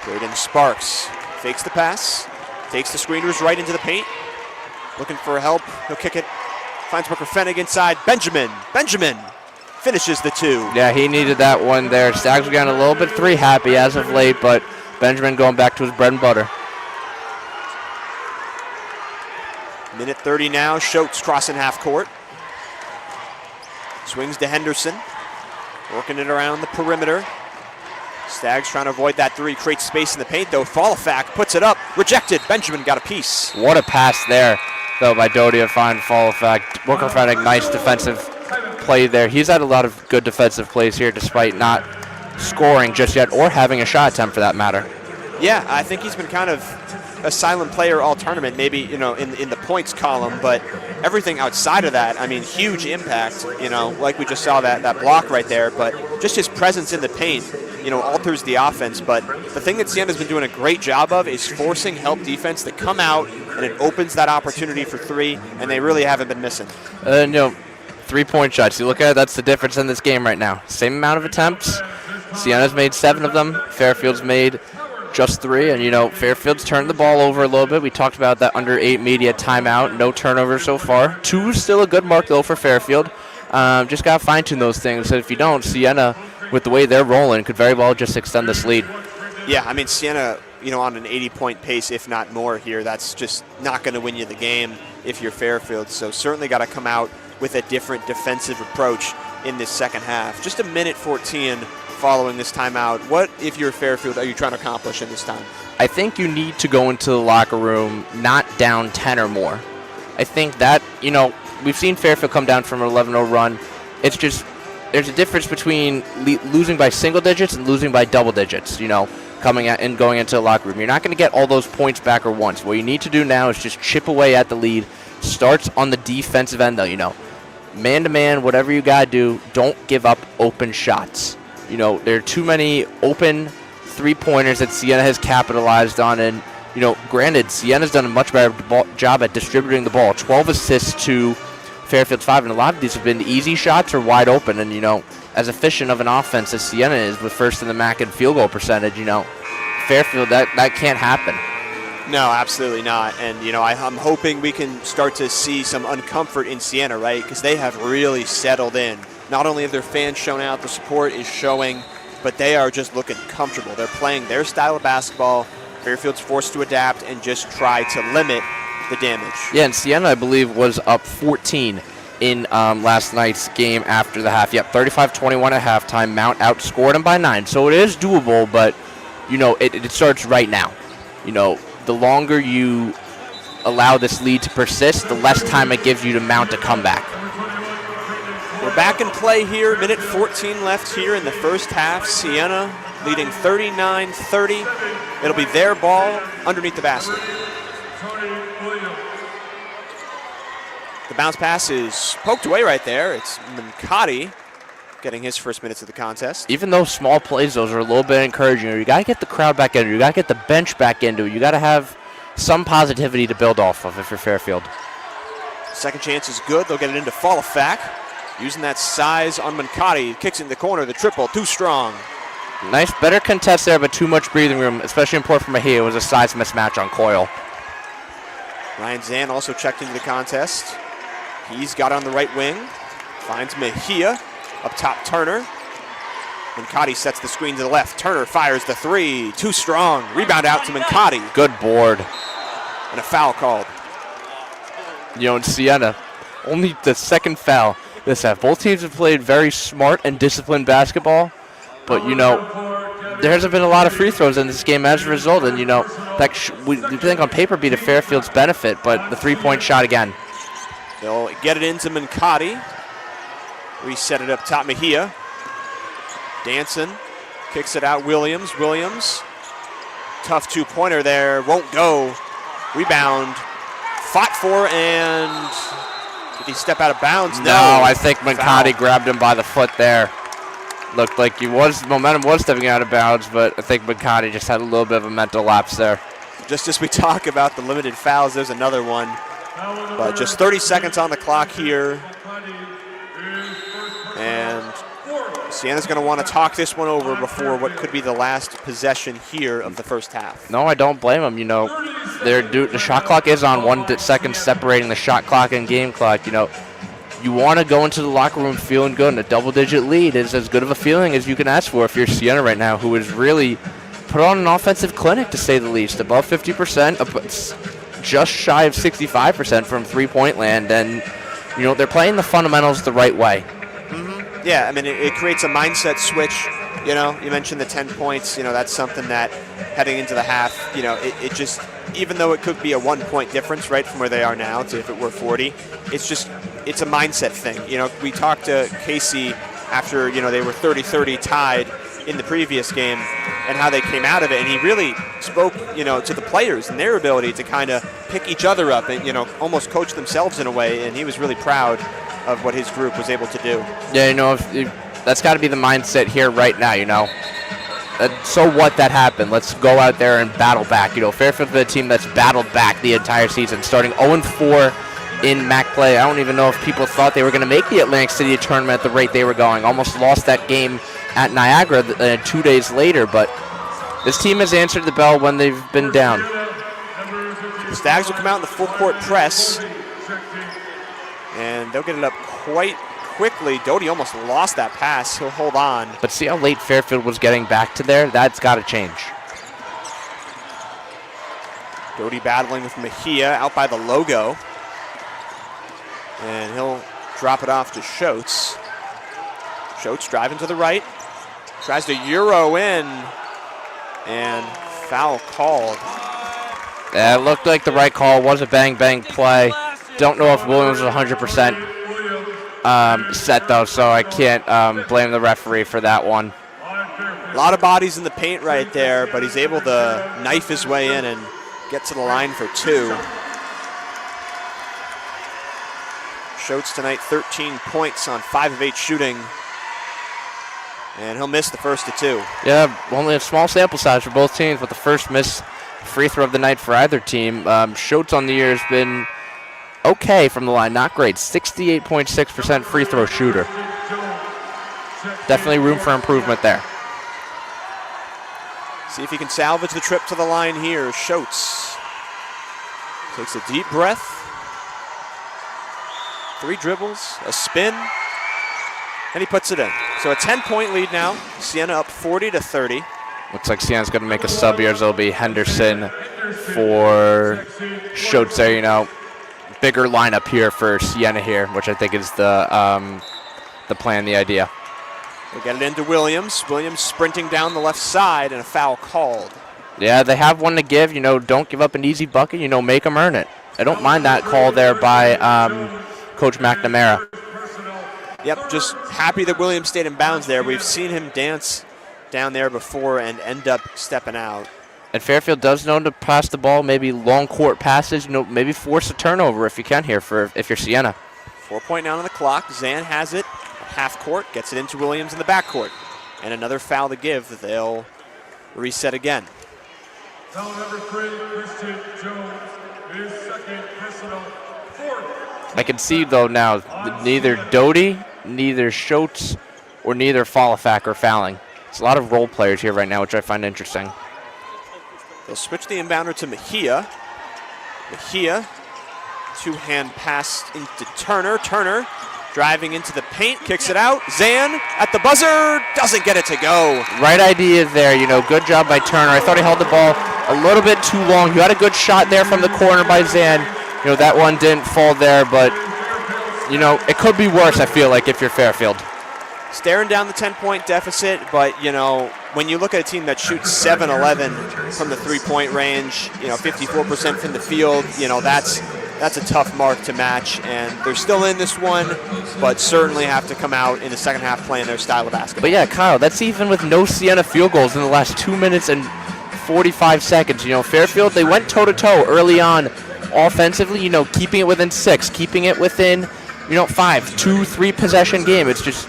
A: Braden Sparks fakes the pass, takes the screeners right into the paint. Looking for help, he'll kick it. Finds Booker Fennig inside. Benjamin finishes the two.
B: Yeah, he needed that one there. Stags were getting a little bit three happy as of late, but Benjamin going back to his bread and butter.
A: Minute 30 now. Schultz crossing half court. Swings to Henderson. Working it around the perimeter. Stags trying to avoid that three. Creates space in the paint, though. Falafak puts it up. Rejected. Benjamin got a piece.
B: What a pass there, though, by Doty to find Falafak. Booker Fennig, nice defensive play there. He's had a lot of good defensive plays here despite not scoring just yet or having a shot attempt for that matter.
A: Yeah, I think he's been kind of a silent player all tournament, maybe, you know, in the points column, but everything outside of that, I mean, huge impact, you know, like we just saw that block right there, but just his presence in the paint, you know, alters the offense. But the thing that Siena's been doing a great job of is forcing help defense to come out, and it opens that opportunity for three, and they really haven't been missing.
B: You know, 3-point shots, you look at it, that's the difference in this game right now. Same amount of attempts. Siena's made 7 of them. Fairfield's made just 3, and you know, Fairfield's turned the ball over a little bit. We talked about that under 8 media timeout. No turnovers so far. 2 is still a good mark though for Fairfield. Just gotta fine tune those things. So if you don't, Siena, with the way they're rolling, could very well just extend this lead.
A: Yeah, I mean, Siena, you know, on an 80-point pace, if not more here, that's just not going to win you the game if you're Fairfield. So certainly got to come out with a different defensive approach in this second half. Just a minute 14 following this timeout. What, if you're Fairfield, are you trying to accomplish in this time?
B: I think you need to go into the locker room not down 10 or more. I think that, you know, we've seen Fairfield come down from an 11-0 run. It's just, there's a difference between losing by single digits and losing by double digits, you know, coming out and going into the locker room. You're not going to get all those points back at once. What you need to do now is just chip away at the lead. Starts on the defensive end, though, you know. Man-to-man, whatever you got to do, don't give up open shots. You know, there are too many open three-pointers that Siena has capitalized on. And, you know, granted, Siena's done a much better job at distributing the ball. 12 assists to Fairfield's 5, and a lot of these have been easy shots or wide open. And, you know, as efficient of an offense as Siena is with first in the MAAC in field goal percentage, you know, Fairfield, that can't happen.
A: No, absolutely not. And, you know, I'm hoping we can start to see some uncomfort in Siena, right? Because they have really settled in. Not only have their fans shown out, the support is showing, but they are just looking comfortable. They're playing their style of basketball. Fairfield's forced to adapt and just try to limit the damage.
B: Yeah, and Siena, I believe, was up 14 in last night's game after the half. Yep, 35-21 at halftime. Mount outscored them by 9. So it is doable, but, you know, it starts right now. You know, the longer you allow this lead to persist, the less time it gives you to mount a comeback.
A: We're back in play here. Minute 14 left here in the first half. Siena leading 39-30. It'll be their ball underneath the basket. The bounce pass is poked away right there. It's Minkati getting his first minutes of the contest.
B: Even though small plays, those are a little bit encouraging. You got to get the crowd back into it. You got to get the bench back into it. You got to have some positivity to build off of if you're Fairfield.
A: Second chance is good. They'll get it into Falafak. Using that size on Minkati. Kicks it in the corner. The triple, too strong.
B: Nice, better contest there, but too much breathing room, especially important for Mejia. It was a size mismatch on Coyle.
A: Ryan Zan also checked into the contest. He's got on the right wing. Finds Mejia. Up top, Turner. Minkati sets the screen to the left. Turner fires the three. Too strong. Rebound out to Minkati.
B: Good board.
A: And a foul called.
B: You know, in Siena, only the second foul this half. Both teams have played very smart and disciplined basketball, but, you know, there hasn't been a lot of free throws in this game as a result, and, you know, that we think on paper be to Fairfield's benefit, but the three-point shot again.
A: They'll get it into Minkati. Reset it up top, Mejia. Danson kicks it out, Williams. Tough two-pointer there, won't go. Rebound, fought for, and did he step out of bounds? No,
B: I think Minkati grabbed him by the foot there. Looked like momentum was stepping out of bounds, but I think Minkati just had a little bit of a mental lapse there.
A: Just as we talk about the limited fouls, there's another one. But just 30 seconds on the clock here. Siena's going to want to talk this one over before what could be the last possession here of the first half.
B: No, I don't blame them. The shot clock is on 1 second separating the shot clock and game clock. You want to go into the locker room feeling good, and a double-digit lead is as good of a feeling as you can ask for if you're Siena right now, who is really put on an offensive clinic, to say the least. Above 50%, just shy of 65% from three-point land, and they're playing the fundamentals the right way.
A: Mm-hmm. Yeah, I mean, it creates a mindset switch. You mentioned the 10 points. That's something that heading into the half, it just, even though it could be a 1-point difference, right, from where they are now to if it were 40, it's a mindset thing. We talked to Casey after, they were 30-30 tied in the previous game and how they came out of it, and he really spoke, to the players and their ability to kind of pick each other up and, almost coach themselves in a way, and he was really proud of what his group was able to do.
B: Yeah, that's got to be the mindset here right now, So what that happened? Let's go out there and battle back. Fairfield's been a team that's battled back the entire season, starting 0-4 in MAAC play. I don't even know if people thought they were going to make the Atlantic City tournament at the rate they were going. Almost lost that game at Niagara 2 days later, but this team has answered the bell when they've been down.
A: The Stags will come out in the full-court press, and they'll get it up quite quickly. Doty almost lost that pass. He'll hold on.
B: But see how late Fairfield was getting back to there? That's got to change.
A: Doty battling with Mejia out by the logo. And he'll drop it off to Schultz. Schultz driving to the right. Tries to Euro in. And foul called.
B: Yeah, it looked like the right call. Was a bang-bang play. Don't know if Williams was 100% set, though, so I can't blame the referee for that one.
A: A lot of bodies in the paint right there, but he's able to knife his way in and get to the line for two. Schultz tonight 13 points on 5 of 8 shooting. And he'll miss the first of two.
B: Yeah, only a small sample size for both teams, but the first missed free throw of the night for either team. Schultz on the year has been okay from the line, not great. 68.6% free throw shooter. Definitely room for improvement there.
A: See if he can salvage the trip to the line here. Schultz takes a deep breath. 3 dribbles, a spin, and he puts it in. So a 10-point lead now. Siena up 40-30.
B: Looks like Siena's going to make a sub here. So it'll be Henderson for Schultz there, Bigger lineup here for Siena here, which I think is the plan, the idea.
A: They get it into Williams. Williams sprinting down the left side, and a foul called.
B: Yeah, they have one to give. Don't give up an easy bucket. Make them earn it. I don't mind that call there by Coach McNamara.
A: Yep, just happy that Williams stayed in bounds there. We've seen him dance down there before and end up stepping out.
B: And Fairfield does know to pass the ball, maybe long court passes, maybe force a turnover if you can here if you're Siena.
A: 4-point down on the clock. Zan has it at half court, gets it into Williams in the backcourt. And another foul to give. They'll reset again.
C: Foul number 3, Christian Jones, his second personal, 4th.
B: I can see, though, now, neither Doty, neither Schultz, or neither Falafak are fouling. It's a lot of role players here right now, which I find interesting.
A: They'll switch the inbounder to Mejia. Mejia, two-hand pass into Turner. Turner driving into the paint, kicks it out. Zan at the buzzer, doesn't get it to go.
B: Right idea there, good job by Turner. I thought he held the ball a little bit too long. You had a good shot there from the corner by Zan. That one didn't fall there, but, it could be worse, I feel like, if you're Fairfield.
A: Staring down the 10-point deficit, but, when you look at a team that shoots 7-11 from the three-point range, 54% from the field, that's a tough mark to match, and they're still in this one, but certainly have to come out in the second half playing their style of basketball.
B: But yeah, Kyle, that's even with no Siena field goals in the last 2 minutes and 45 seconds. Fairfield, they went toe-to-toe early on offensively, keeping it within 6, keeping it within, 5, 2-3 possession game. It's just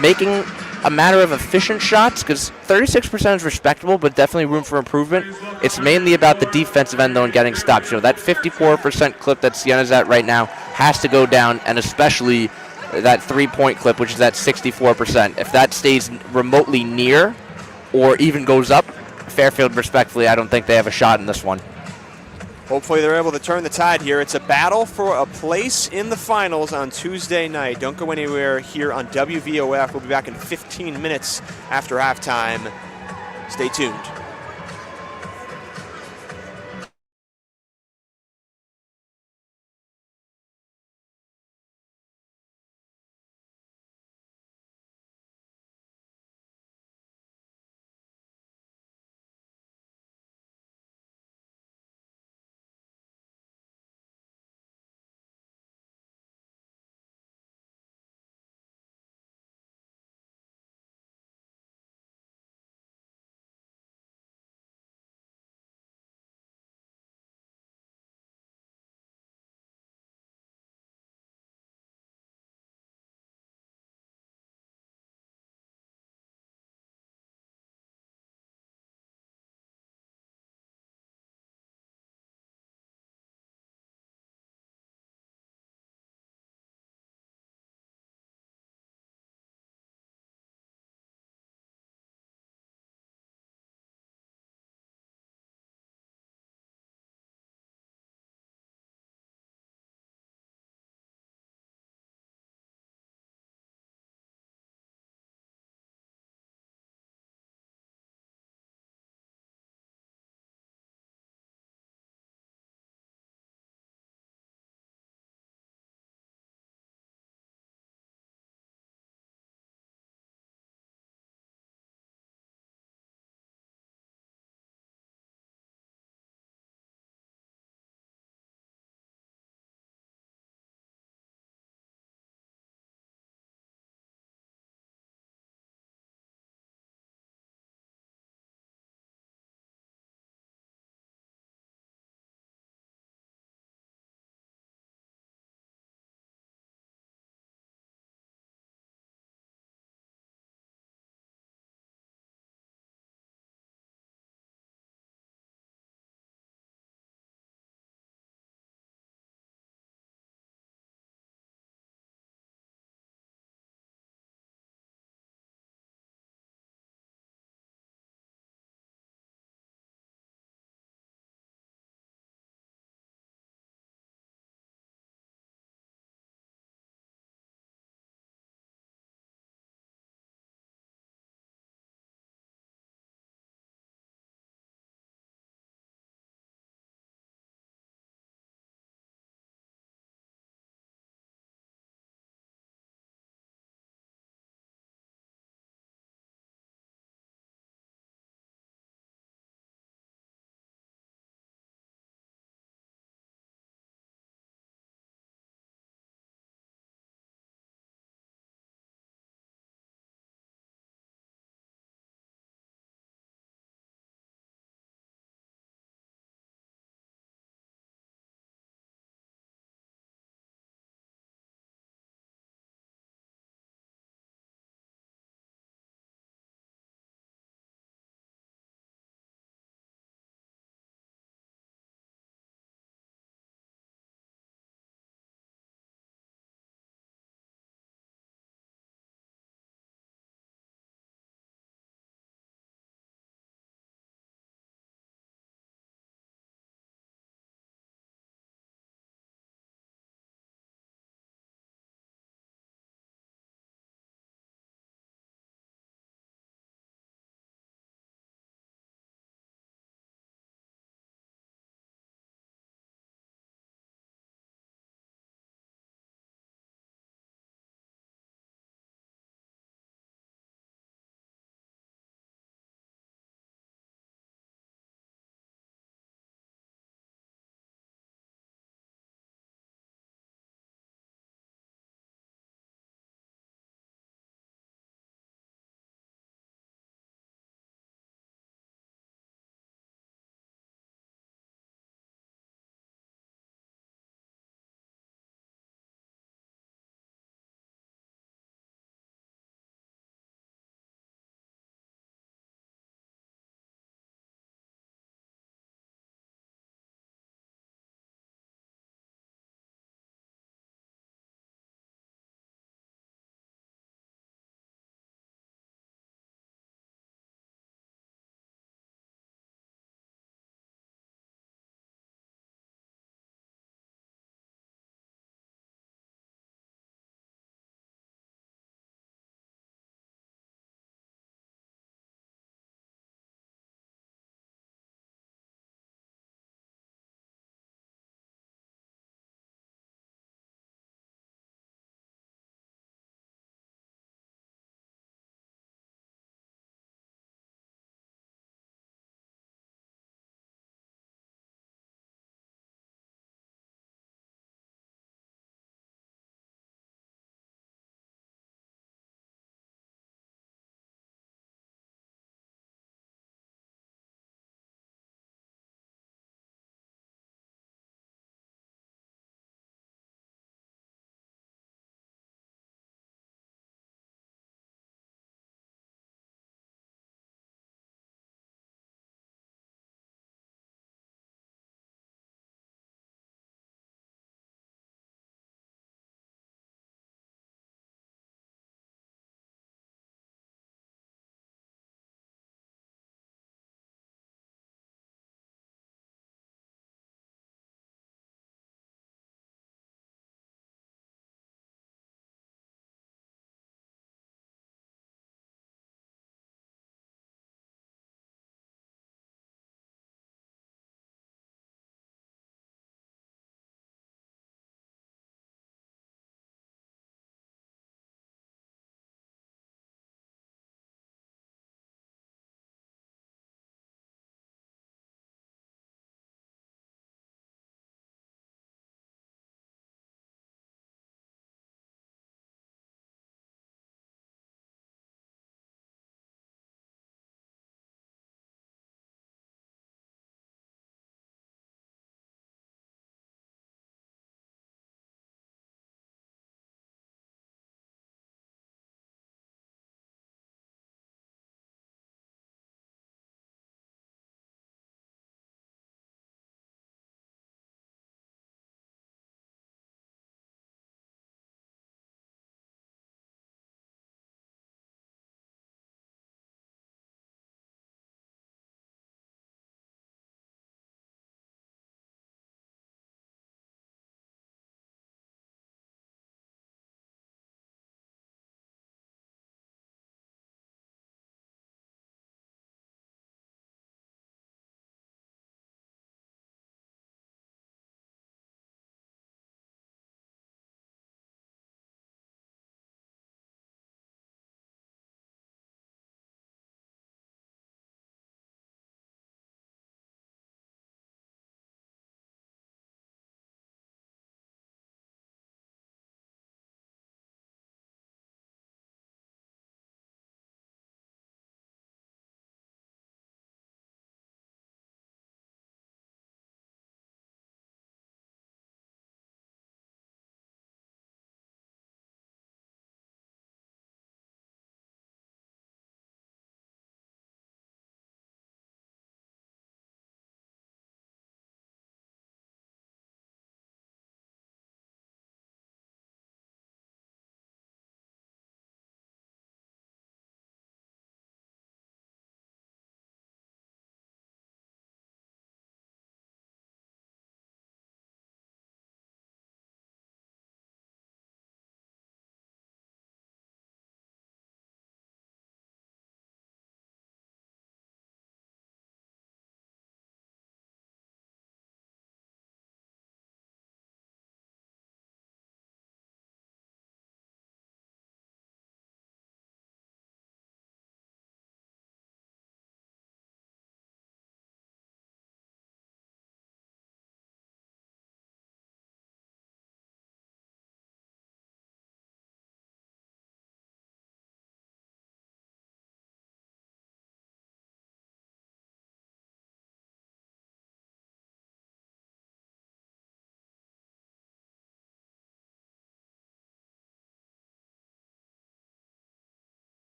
B: making a matter of efficient shots, because 36% is respectable, but definitely room for improvement. It's mainly about the defensive end, though, and getting stops. That 54% clip that Siena's at right now has to go down, and especially that three-point clip, which is at 64%. If that stays remotely near or even goes up, Fairfield, respectfully, I don't think they have a shot in this one.
A: Hopefully they're able to turn the tide here. It's a battle for a place in the finals on Tuesday night. Don't go anywhere here on WVOF. We'll be back in 15 minutes after halftime. Stay tuned.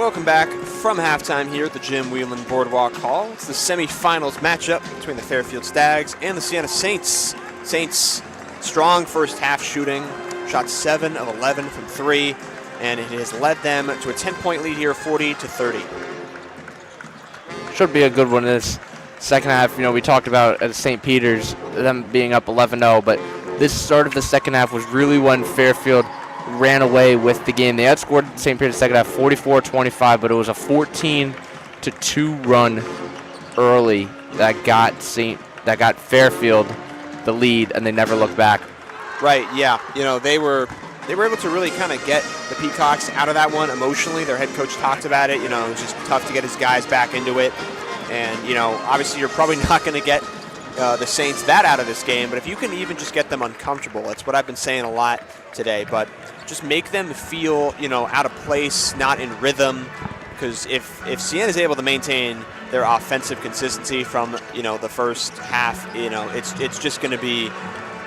A: Welcome back from halftime here at the Jim Whelan Boardwalk Hall. It's the semifinals matchup between the Fairfield Stags and the Siena Saints. Saints, strong first half shooting, shot 7 of 11 from 3, and it has led them to a 10-point lead here, 40-30.
B: Should be a good one this second half. You know, we talked about at St. Peter's, them being up 11-0, but this start of the second half was really when Fairfield ran away with the game. They outscored St. Peter's second half 44-25, but it was a 14-2 run early that got Fairfield the lead, and they never looked back.
A: Right, yeah. You know, they were able to really kind of get the Peacocks out of that one emotionally. Their head coach talked about it. You know, it was just tough to get his guys back into it. And, you know, obviously you're probably not going to get the Saints that out of this game, but if you can even just get them uncomfortable, that's what I've been saying a lot today, but just make them feel, you know, out of place, not in rhythm, because if Siena is able to maintain their offensive consistency from, you know, the first half, you know, it's just going to be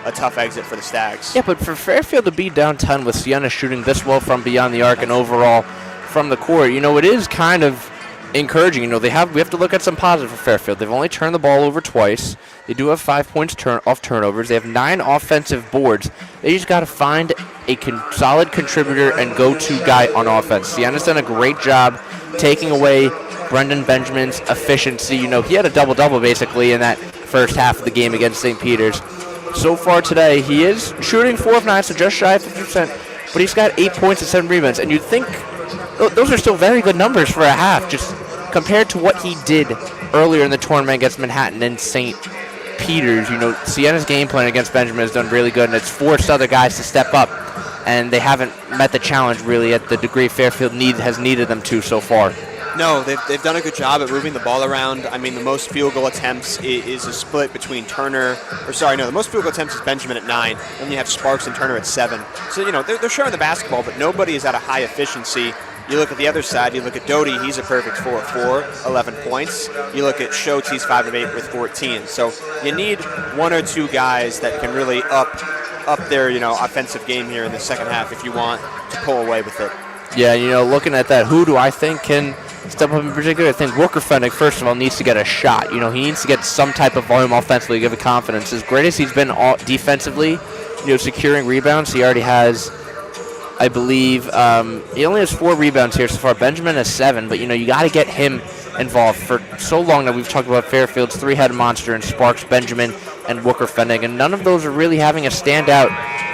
A: a tough exit for the Stags.
B: Yeah, but for Fairfield to be down 10 with Siena shooting this well from beyond the arc and overall from the court, you know, it is kind of encouraging. You know, we have to look at some positive for Fairfield. They've only turned the ball over twice. They do have 5 points off turnovers. They have 9 offensive boards. They just got to find a solid contributor and go-to guy on offense. Siena's done a great job taking away Brendan Benjamin's efficiency. You know, he had a double-double basically in that first half of the game against St. Peter's. So far today, he is shooting 4 of 9, so just shy of 50%, but he's got 8 points and 7 rebounds. And you'd think those are still very good numbers for a half, just compared to what he did earlier in the tournament against Manhattan and St. Peter's. You know, Siena's game plan against Benjamin has done really good, and it's forced other guys to step up, and they haven't met the challenge really at the degree Fairfield has needed them to so far.
A: No, they've done a good job at moving the ball around. I mean, the most field goal attempts is a split between the most field goal attempts is Benjamin at 9, and you have Sparks and Turner at 7. So, you know, they're sharing the basketball, but nobody is at a high efficiency. You look at the other side, you look at Doty, he's a perfect 4 of 4, 11 points. You look at Schultz, he's 5 of 8 with 14. So you need 1 or 2 guys that can really up their, you know, offensive game here in the second half if you want to pull away with it. Yeah,
B: you know, looking at that, who do I think can step up in particular? I think Wooker-Fennig, first of all, needs to get a shot. You know, he needs to get some type of volume offensively to give it confidence. As great as he's been defensively, you know, securing rebounds, he already has, I believe, he only has 4 rebounds here so far. Benjamin has 7, but, you know, you got to get him involved. For so long that we've talked about Fairfield's 3-headed monster and Sparks, Benjamin, and Wooker-Fennig, and none of those are really having a standout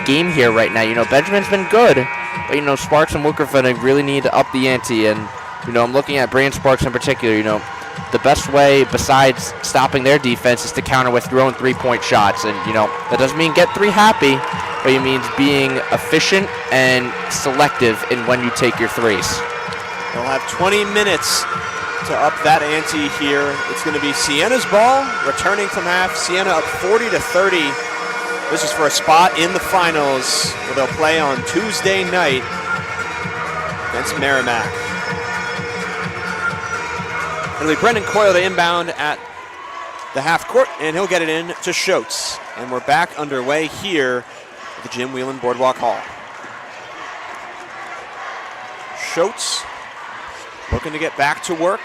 B: game here right now. You know, Benjamin's been good, but, you know, Sparks and Wooker-Fennig really need to up the ante, and, you know, I'm looking at Brandon Sparks in particular. You know, the best way besides stopping their defense is to counter with your own 3-point shots, and, you know, that doesn't mean get 3 happy, but it means being efficient and selective in when you take your threes.
A: They'll have 20 minutes to up that ante here. It's going to be Siena's ball, returning from half. Siena up 40-30. This is for a spot in the finals where they'll play on Tuesday night against Merrimack. It'll be Brendan Coyle to inbound at the half court, and he'll get it in to Schultz. And we're back underway here at the Jim Whelan Boardwalk Hall. Schultz looking to get back to work.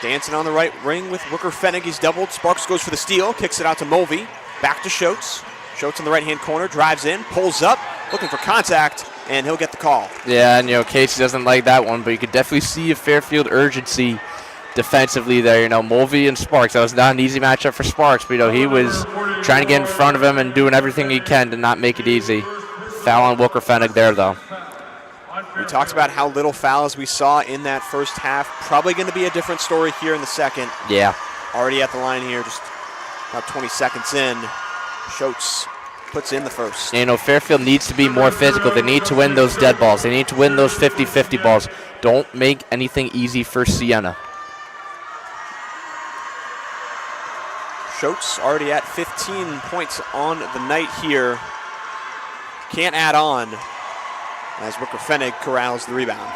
A: Dancing on the right ring with Wooker-Fennig. He's doubled. Sparks goes for the steal, kicks it out to Mulvey. Back to Schultz. Schultz in the right-hand corner, drives in, pulls up, looking for contact, and he'll get the call.
B: Yeah, and, you know, Casey doesn't like that one, but you could definitely see a Fairfield urgency defensively there. You know, Mulvey and Sparks, that was not an easy matchup for Sparks, but, you know, he was trying to get in front of him and doing everything he can to not make it easy. Foul on Wooker-Fennig there, though.
A: We talked about how little fouls we saw in that first half. Probably going to be a different story here in the second.
B: Yeah.
A: Already at the line here, just about 20 seconds in. Schultz puts in the first.
B: You know, Fairfield needs to be more physical. They need to win those dead balls. They need to win those 50-50 balls. Don't make anything easy for Siena.
A: Schultz already at 15 points on the night here. Can't add on as Wooker-Fennig corrals the rebound.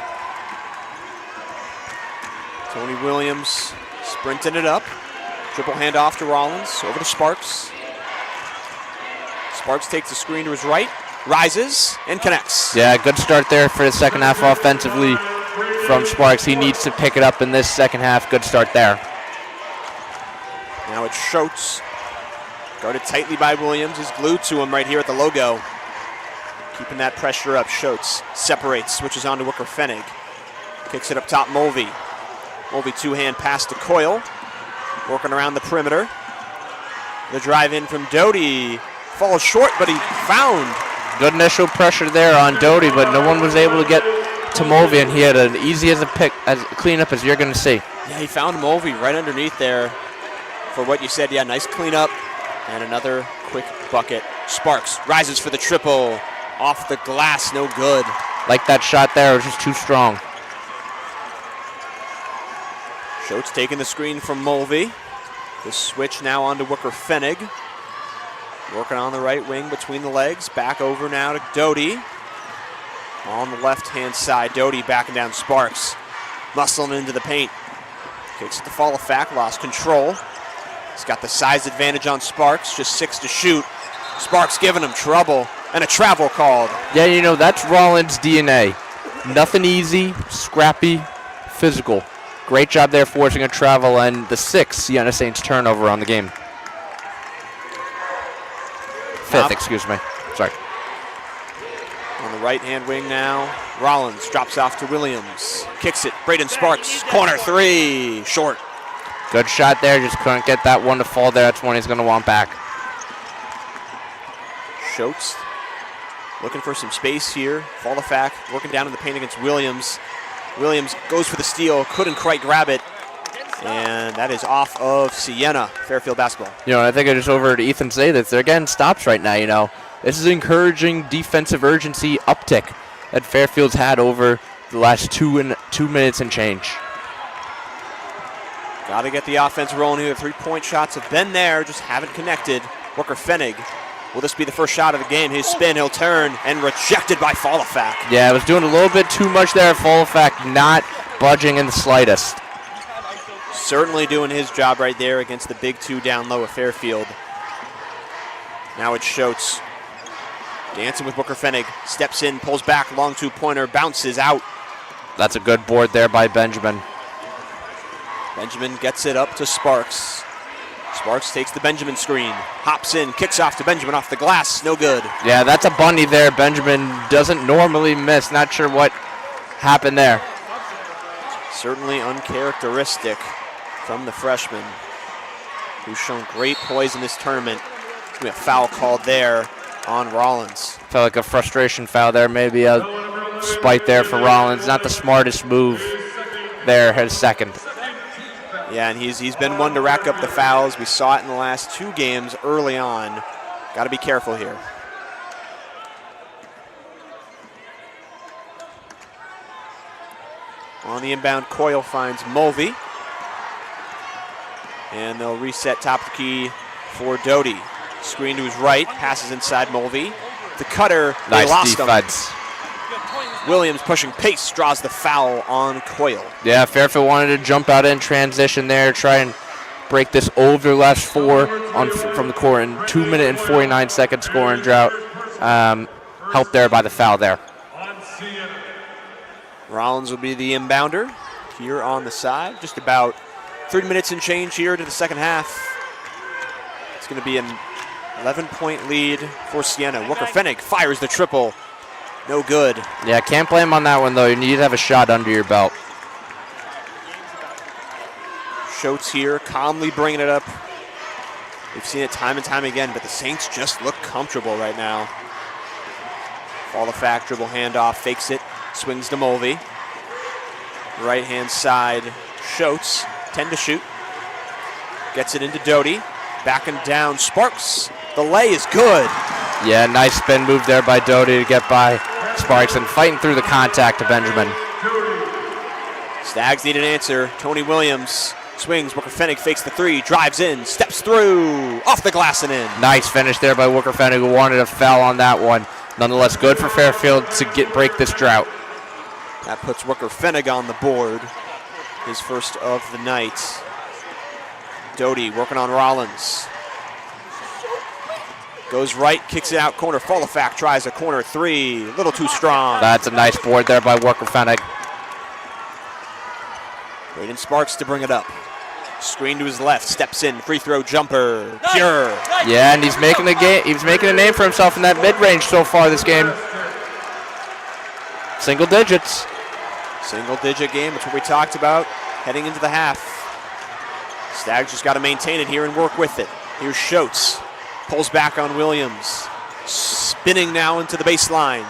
A: Tony Williams sprinting it up. Dribble handoff to Rollins, over to Sparks. Sparks takes the screen to his right, rises and connects.
B: Yeah, good start there for the second half offensively from Sparks. He needs to pick it up in this second half. Good start there.
A: Now it's Schultz. Guarded tightly by Williams. Is glued to him right here at the logo. Keeping that pressure up. Schultz separates, switches on to Wicker-Fenig. Kicks it up top, Mulvey. Mulvey two-hand pass to Coyle. Working around the perimeter. The drive in from Doty. Falls short, but he found.
B: Good initial pressure there on Doty, but no one was able to get to Mulvey, and he had an easy as a cleanup as you're going to see.
A: Yeah, he found Mulvey right underneath there for what you said. Yeah, nice cleanup and another quick bucket. Sparks rises for the triple. Off the glass, no good.
B: Like that shot there, it was just too strong.
A: Schultz taking the screen from Mulvey. The switch now onto Wicker-Fenig. Working on the right wing between the legs. Back over now to Doty. On the left-hand side, Doty backing down Sparks. Muscling into the paint. Kicks it to Fairfield, lost control. He's got the size advantage on Sparks, just 6 to shoot. Sparks giving him trouble, and a travel called.
B: Yeah, you know, that's Rollins' DNA. Nothing easy, scrappy, physical. Great job there forcing a travel, and the 6th Siena Saints turnover on the game. 5th, excuse me. Sorry.
A: On the right-hand wing now, Rollins drops off to Williams. Kicks it, Braden Sparks, corner 3, short.
B: Good shot there, just couldn't get that one to fall there. That's one he's going to want back.
A: Schultz looking for some space here. Fairfield working down in the paint against Williams. Williams goes for the steal, couldn't quite grab it. And that is off of Siena, Fairfield basketball.
B: You know, I think I just overheard Ethan say that they're getting stops right now, you know. This is encouraging defensive urgency uptick that Fairfield's had over the last 2 minutes and change.
A: Got to get the offense rolling here. 3-point shots have been there, just haven't connected. Wicker-Fenig. Will this be the first shot of the game? His spin, he'll turn, and rejected by Fairfield.
B: Yeah, it was doing a little bit too much there. Fairfield not budging in the slightest.
A: Certainly doing his job right there against the big 2 down low of Fairfield. Now it's Schultz. Dancing with Wicker-Fenig. Steps in, pulls back, long 2-pointer, bounces out.
B: That's a good board there by Benjamin.
A: Benjamin gets it up to Sparks. Sparks takes the Benjamin screen, hops in, kicks off to Benjamin off the glass, no good.
B: Yeah, that's a bunny there. Benjamin doesn't normally miss. Not sure what happened there.
A: Certainly uncharacteristic from the freshman, who's shown great poise in this tournament. There's going to be a foul called there on Rollins.
B: Felt like a frustration foul there, maybe a spite there for Rollins. Not the smartest move there, his second.
A: Yeah, and he's been one to rack up the fouls. We saw it in the last 2 games early on. Got to be careful here. On the inbound, Coyle finds Mulvey. And they'll reset top of the key for Doty. Screen to his right, passes inside Mulvey. The cutter, they lost
B: defense.
A: him. Williams pushing pace, draws the foul on Coyle.
B: Yeah, Fairfield wanted to jump out in transition there, try and break this over last 4 from the court in 2 minute and 49 second scoring drought. Helped there by the foul there.
A: Rollins will be the inbounder here on the side. Just about 3 minutes and change here to the second half. It's going to be an 11-point lead for Siena. Wicker-Fenig fires the triple. No good.
B: Yeah, can't blame him on that one, though. You need to have a shot under your belt.
A: Schultz here, calmly bringing it up. We've seen it time and time again, but the Saints just look comfortable right now. Fairfield dribble handoff, fakes it, swings to Mulvey. Right-hand side, Schultz, 10 to shoot. Gets it into Doty, backing down Sparks. The lay is good.
B: Yeah, nice spin move there by Doty to get by Sparks and fighting through the contact to Benjamin.
A: Stags need an answer. Tony Williams swings. Wicker-Fenig fakes the 3, drives in, steps through, off the glass and in.
B: Nice finish there by Wicker-Fenig, who wanted a foul on that one. Nonetheless, good for Fairfield to break this drought.
A: That puts Wicker-Fenig on the board, his first of the night. Doty working on Rollins. Goes right, kicks it out corner. Folafak tries a corner three. A little too strong.
B: That's a nice board there by Walker Fennig.
A: Braden Sparks to bring it up. Screen to his left, steps in, free throw jumper, pure.
B: Yeah, and he's making a game. He's making a name for himself in that mid-range so far this game. Single digits.
A: Single-digit game, that's what we talked about heading into the half. Stags just got to maintain it here and work with it. Here's Schultz, pulls back on Williams. Spinning now into the baseline.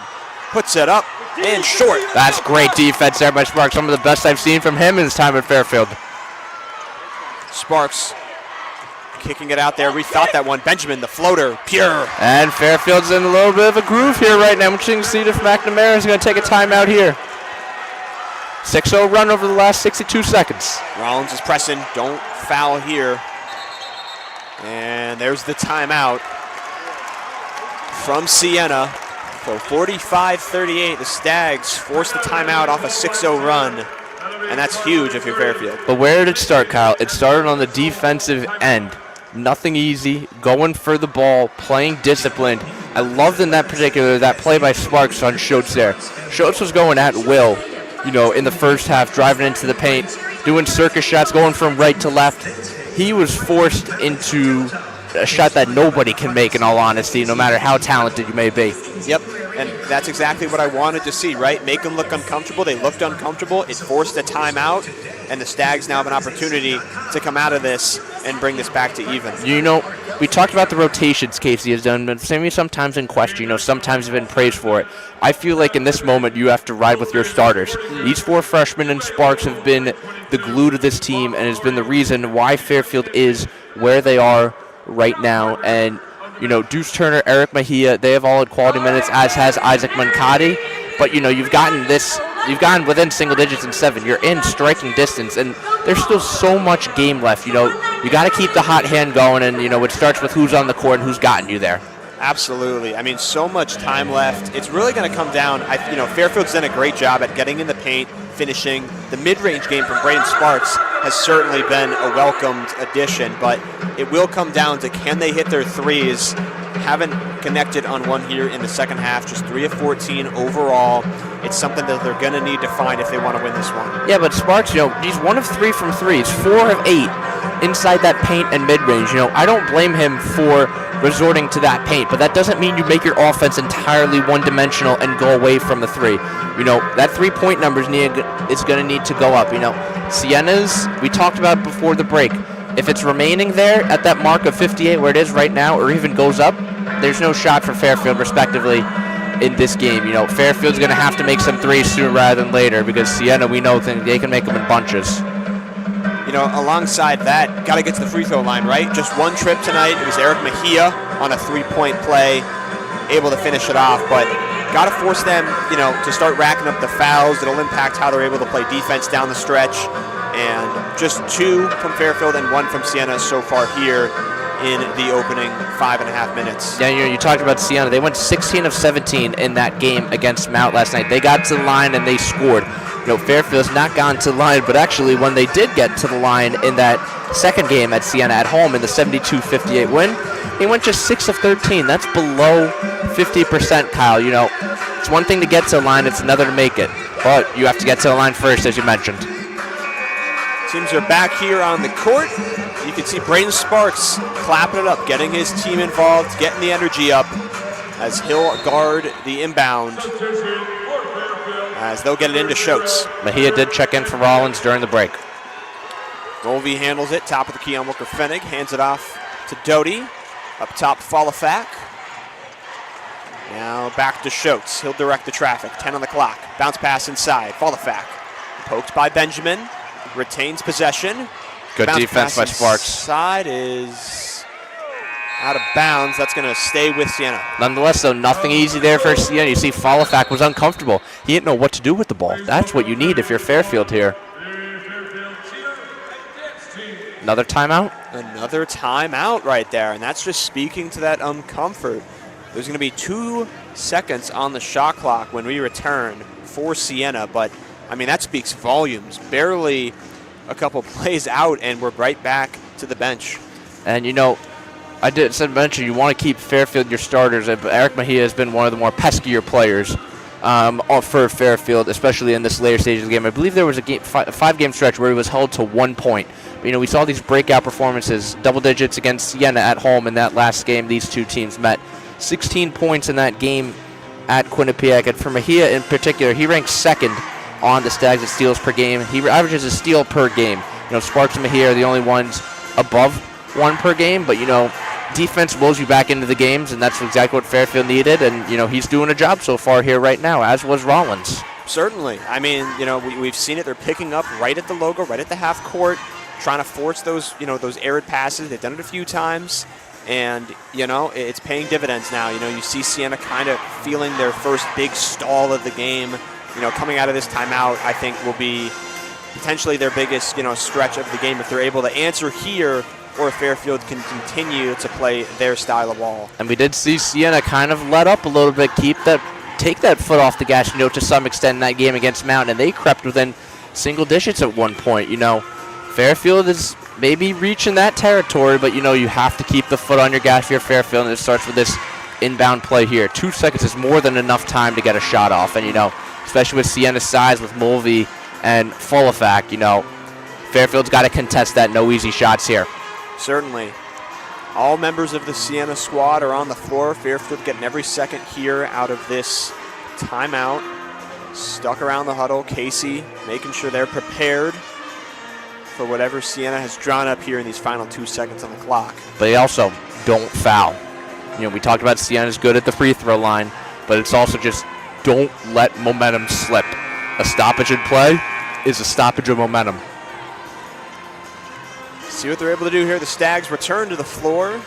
A: Puts it up and short.
B: That's great defense there by Sparks. Some of the best I've seen from him in his time at Fairfield.
A: Sparks kicking it out there. Rethought that one. Benjamin, the floater, pure.
B: And Fairfield's in a little bit of a groove here right now. We're going to see if McNamara is going to take a timeout here. 6-0 run over the last 62 seconds.
A: Rollins is pressing. Don't foul here. And there's the timeout from Siena. So 45-38, the Stags force the timeout off a 6-0 run. And that's huge if you're Fairfield.
B: But where did it start, Kyle? It started on the defensive end. Nothing easy, going for the ball, playing disciplined. I loved in that particular, that play by Sparks on Schultz there. Schultz was going at will, in the first half, driving into the paint, doing circus shots, going from right to left. He was forced into a shot that nobody can make, in all honesty, no matter how talented you may be.
A: Yep, and that's exactly what I wanted to see, right? Make them look uncomfortable. They looked uncomfortable. It forced a timeout, and the Stags now have an opportunity to come out of this and bring this back to even.
B: We talked about the rotations Casey has done, but sometimes in question, sometimes have been praised for it. I feel like in this moment you have to ride with your starters. These four freshmen and Sparks have been the glue to this team and has been the reason why Fairfield is where they are right now. And Deuce Turner, Eric Mejia, they have all had quality minutes, as has Isaac Mancati. But you've gotten within single digits in 7. You're in striking distance, and there's still so much game left. You got to keep the hot hand going, and it starts with who's on the court and who's gotten you there.
A: Absolutely. I mean, so much time left. It's really going to come down. Fairfield's done a great job at getting in the paint, finishing. The mid-range game from Braden Sparks has certainly been a welcomed addition, but it will come down to can they hit their threes. Haven't connected on one here in the second half, just 3 of 14 overall. It's something that they're going to need to find if they want to win this one.
B: Yeah, but Sparks, he's 1 of 3 from 3. He's 4 of 8 inside that paint and mid-range. I don't blame him for resorting to that paint, but that doesn't mean you make your offense entirely one-dimensional and go away from the 3. That 3-point number is going to need to go up. Siena's, we talked about before the break. If it's remaining there at that mark of 58 where it is right now, or even goes up, there's no shot for Fairfield, respectively, in this game. Fairfield's going to have to make some threes sooner rather than later because Siena, we know they can make them in bunches.
A: Alongside that, got to get to the free throw line, right? Just one trip tonight. It was Eric Mejia on a 3-point play, able to finish it off, but got to force them, to start racking up the fouls. It'll impact how they're able to play defense down the stretch. And just 2 from Fairfield and 1 from Siena so far here in the opening 5.5 minutes.
B: Yeah, you talked about Siena. They went 16 of 17 in that game against Mount last night. They got to the line and they scored. Fairfield's not gone to the line, but actually when they did get to the line in that second game at Siena at home in the 72-58 win, they went just 6 of 13. That's below 50%, Kyle. It's one thing to get to the line, it's another to make it. But you have to get to the line first, as you mentioned.
A: Teams are back here on the court. You can see Braden Sparks clapping it up, getting his team involved, getting the energy up as he'll guard the inbound as they'll get it into Schultz.
B: Mejia did check in for Rollins during the break.
A: Mulvey handles it, top of the key on Walker Fennig, hands it off to Doty. Up top, Folafak. Now back to Schultz. He'll direct the traffic, 10 on the clock. Bounce pass inside, Folafak. Poked by Benjamin. Retains possession.
B: Good
A: Bounce
B: defense by Sparks.
A: Side is out of bounds. That's going to stay with Siena.
B: Nonetheless, though, nothing easy there for Siena. You see, Folafak was uncomfortable. He didn't know what to do with the ball. That's what you need if you're Fairfield here. Another timeout?
A: Another timeout right there, and that's just speaking to that uncomfort. There's going to be 2 seconds on the shot clock when we return for Siena, but that speaks volumes. Barely a couple plays out, and we're right back to the bench.
B: And I did mention you want to keep Fairfield your starters. Eric Mejia has been one of the more peskier players for Fairfield, especially in this later stage of the game. I believe there was a 5-game stretch where he was held to 1 point. But, we saw these breakout performances, double digits against Siena at home in that last game. These two teams met 16 points in that game at Quinnipiac. And for Mejia in particular, he ranks second on the Stags at steals per game. He averages a steal per game. Sparks and Mejia are the only ones above 1 per game, but defense wills you back into the games, and that's exactly what Fairfield needed. And he's doing a job so far here right now, as was Rollins.
A: Certainly. I mean, we've seen it. They're picking up right at the logo, right at the half court, trying to force those those arid passes. They've done it a few times, and it's paying dividends now. You see Siena kind of feeling their first big stall of the game. Coming out of this timeout, I think will be potentially their biggest stretch of the game if they're able to answer here, or Fairfield can continue to play their style of ball. And
B: we did see Siena kind of let up a little bit, take that foot off the gas, to some extent in that game against Mountain, and they crept within single digits at one point. Fairfield is maybe reaching that territory, but you have to keep the foot on your gas if you're Fairfield, and it starts with this inbound play here. 2 seconds is more than enough time to get a shot off, and especially with Siena's size, with Mulvey and Fulafak, Fairfield's got to contest that. No easy shots here.
A: Certainly. All members of the Siena squad are on the floor. Fairfield getting every second here out of this timeout. Stuck around the huddle. Casey making sure they're prepared for whatever Siena has drawn up here in these final 2 seconds on the clock.
B: But they also don't foul. We talked about Siena's good at the free throw line, but it's also just don't let momentum slip. A stoppage in play is a stoppage of momentum.
A: See what they're able to do here. The Stags return to the floor.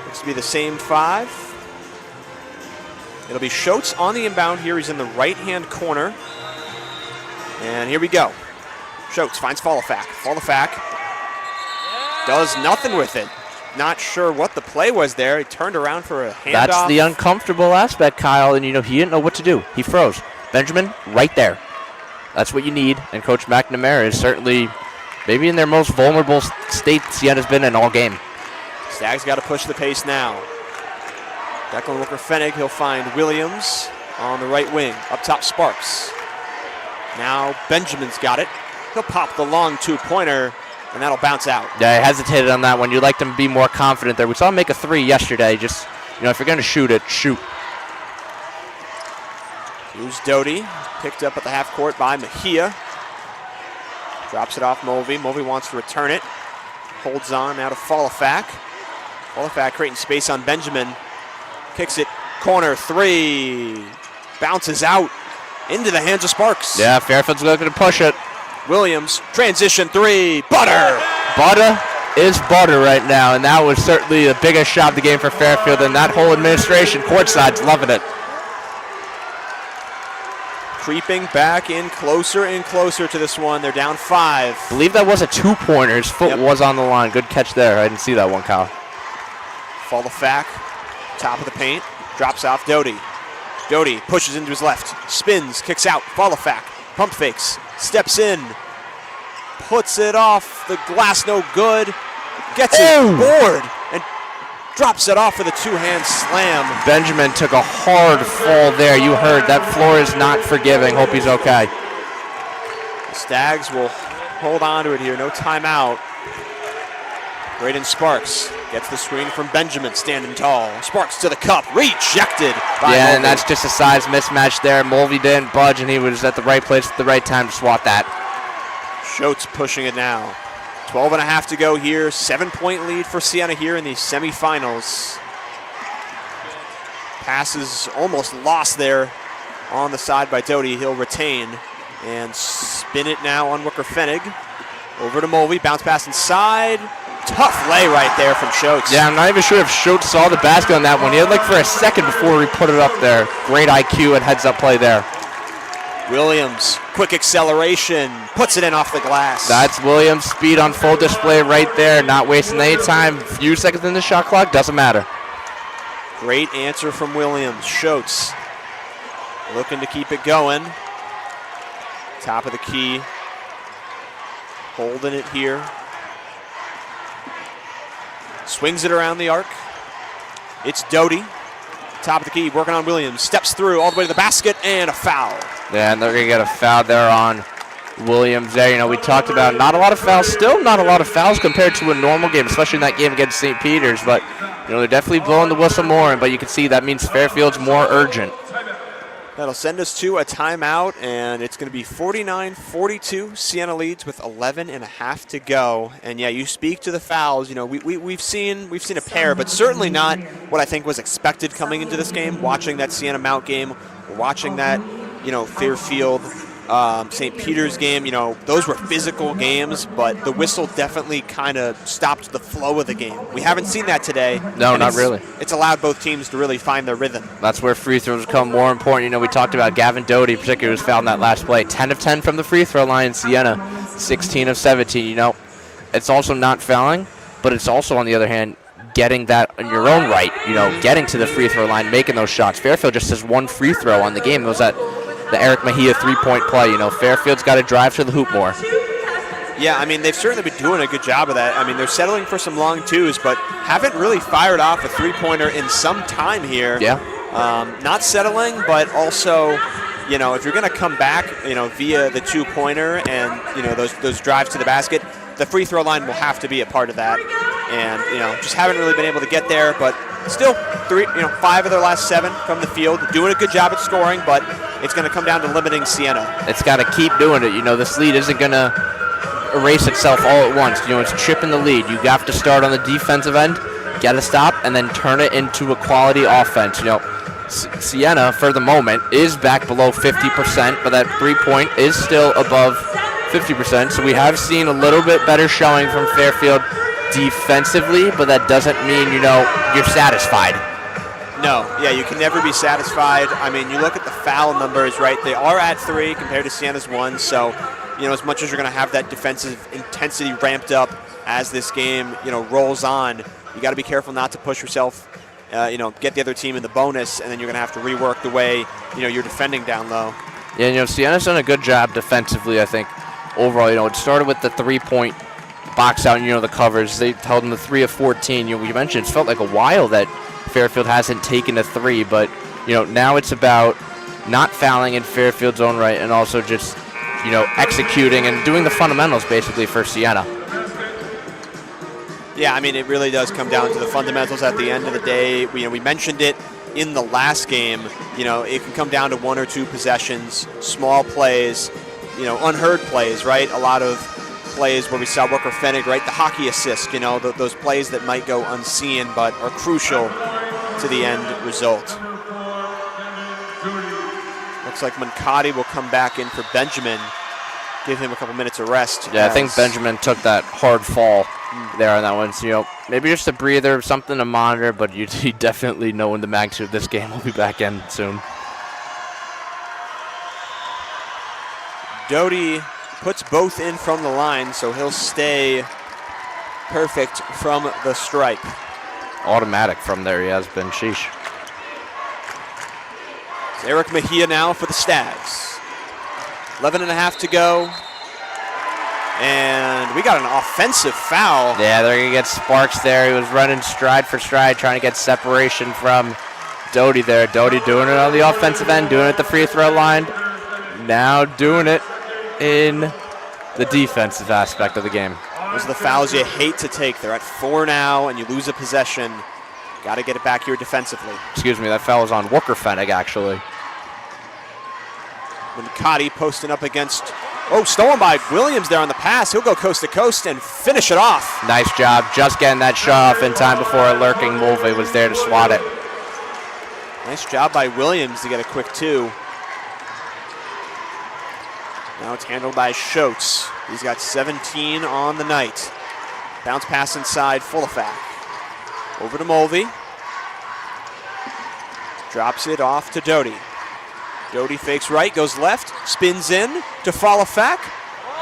A: Looks to be the same 5. It'll be Schultz on the inbound here. He's in the right-hand corner. And here we go. Schultz finds Fulafak. Fulafak does nothing with it. Not sure what the play was there. He turned around for a handoff.
B: That's the uncomfortable aspect, Kyle, and he didn't know what to do. He froze. Benjamin, right there. That's what you need, and Coach McNamara is certainly maybe in their most vulnerable state Siena's been in all game.
A: Stags got to push the pace now. Declan Wilker-Fennig, he'll find Williams on the right wing. Up top, Sparks. Now Benjamin's got it. He'll pop the long 2-pointer, and that'll bounce out.
B: Yeah, I hesitated on that one. You'd like them to be more confident there. We saw him make a 3 yesterday. Just, if you're going to shoot it, shoot.
A: Here's Doty, picked up at the half court by Mejia. Drops it off Mulvey. Mulvey wants to return it. Holds on now to Fulafak. Fulafak creating space on Benjamin. Kicks it, corner 3. Bounces out into the hands of Sparks.
B: Yeah, Fairfield's looking to push it.
A: Williams, transition 3, butter!
B: Butter is butter right now, and that was certainly the biggest shot of the game for Fairfield, and that whole administration courtside's loving it.
A: Creeping back in closer and closer to this one. They're down 5.
B: I believe that was a 2-pointer. His foot was on the line. Good catch there. I didn't see that one, Kyle.
A: Fulafak, top of the paint, drops off Doty. Doty pushes into his left, spins, kicks out. Fulafak, pump fakes, steps in, puts it off the glass, no good. Gets it board and drops it off with a 2-hand slam.
B: Benjamin took a hard fall there. You heard that floor is not forgiving. Hope he's okay.
A: The Stags will hold on to it here. No timeout. Braden Sparks gets the screen from Benjamin, standing tall. Sparks to the cup, rejected by
B: Yeah,
A: Mulvey.
B: And that's just a size mismatch there. Mulvey didn't budge, and he was at the right place at the right time to swat that.
A: Schultz pushing it now. 12 and a half to go here. 7-point lead for Siena here in the semifinals. Passes almost lost there on the side by Doty. He'll retain and spin it now on Wilker-Fennig. Over to Mulvey, bounce pass inside. Tough lay right there from Schultz.
B: Yeah, I'm not even sure if Schultz saw the basket on that one. He had like for a second before he put it up there. Great IQ and heads-up play there.
A: Williams, quick acceleration, puts it in off the glass.
B: That's Williams' speed on full display right there. Not wasting any time. Few seconds in the shot clock, doesn't matter.
A: Great answer from Williams. Schultz looking to keep it going. Top of the key. Holding it here. Swings it around the arc. It's Doty. Top of the key, working on Williams. Steps through all the way to the basket, and a foul.
B: Yeah, and they're going to get a foul there on Williams there. You know, we talked about not a lot of fouls, still not a lot of fouls compared to a normal game, especially in that game against St. Peter's. But, you know, they're definitely blowing the whistle more, but you can see that means Fairfield's more urgent.
A: That'll send us to a timeout, and it's going to be 49-42. Siena leads with 11 and a half to go. And yeah, you speak to the fouls. You know, we've seen a pair, but certainly not what I think was expected coming into this game. Watching that Siena Mount game, watching that, you know, Fairfield St. Peter's game, you know, those were physical games, but the whistle definitely kind of stopped the flow of the game. We haven't seen that today.
B: No, not really.
A: It's allowed both teams to really find their rhythm.
B: That's where free throws become more important. You know, we talked about Gavin Doty, particularly, was fouled in that last play. 10 of 10 from the free throw line in Siena, 16 of 17. You know, it's also not fouling, but it's also, on the other hand, getting that in your own right, you know, getting to the free throw line, making those shots. Fairfield just has one free throw on the game. It was that the Eric Mejia three-point play. You know, Fairfield's got to drive to the hoop more.
A: Yeah, I mean, they've certainly been doing a good job of that. I mean, they're settling for some long twos, but haven't really fired off a three-pointer in some time here.
B: Yeah.
A: Not settling, but also, you know, if you're going to come back, you know, via the two-pointer and, you know, those drives to the basket, the free throw line will have to be a part of that. And, you know, just haven't really been able to get there, but still 5 of their last 7 from the field. Doing a good job at scoring, but it's going to come down to limiting Siena.
B: It's got to keep doing it. You know, this lead isn't going to erase itself all at once. You know, it's chipping the lead. You have to start on the defensive end, get a stop, and then turn it into a quality offense. You know, Siena, for the moment, is back below 50%, but that three-point is still above 50%. So we have seen a little bit better showing from Fairfield defensively, but that doesn't mean, you know, you're satisfied.
A: No, yeah, you can never be satisfied. I mean, you look at the foul numbers, right? They are at 3 compared to Siena's 1. So, you know, as much as you're going to have that defensive intensity ramped up as this game, you know, rolls on, you got to be careful not to push yourself, you know, get the other team in the bonus, and then you're going to have to rework the way, you know, you're defending down low.
B: Yeah, you know, Siena's done a good job defensively, I think, overall. You know, it started with the three-point box out, you know, the covers. They held them to 3 of 14. You know, we mentioned it's felt like a while that Fairfield hasn't taken a 3, but, you know, now it's about not fouling in Fairfield's own right and also just, you know, executing and doing the fundamentals basically for Siena.
A: Yeah, I mean, it really does come down to the fundamentals at the end of the day. We mentioned it in the last game. You know, it can come down to 1 or 2 possessions, small plays, you know, unheard plays, right? A lot of plays where we saw Rooker Fennig, right? The hockey assist, you know, those plays that might go unseen but are crucial to the end result. Looks like Mancati will come back in for Benjamin, give him a couple minutes of rest.
B: Yeah, I think Benjamin took that hard fall there on that one. So, you know, maybe just a breather, something to monitor, but you definitely know in the magnitude of this game. We'll be back in soon.
A: Doty puts both in from the line, so he'll stay perfect from the stripe.
B: Automatic from there, he has been. Sheesh.
A: It's Eric Mejia now for the Stags. 11 and a half to go. And we got an offensive foul.
B: Yeah, they're going to get Sparks there. He was running stride for stride, trying to get separation from Doty there. Doty doing it on the offensive end, doing it at the free throw line. Now doing it in the defensive aspect of the game.
A: Those are the fouls you hate to take. They're at 4 now, and you lose a possession. Got to get it back here defensively.
B: Excuse me, that foul was on Rooker Fennig, actually.
A: Mancati posting up against, stolen by Williams there on the pass. He'll go coast to coast and finish it off.
B: Nice job, just getting that shot off in time before a lurking Mulvey was there to swat it.
A: Nice job by Williams to get a quick 2. Now it's handled by Schultz. He's got 17 on the night. Bounce pass inside, Fulafak. Over to Mulvey. Drops it off to Doty. Doty fakes right, goes left, spins in to Fulafak.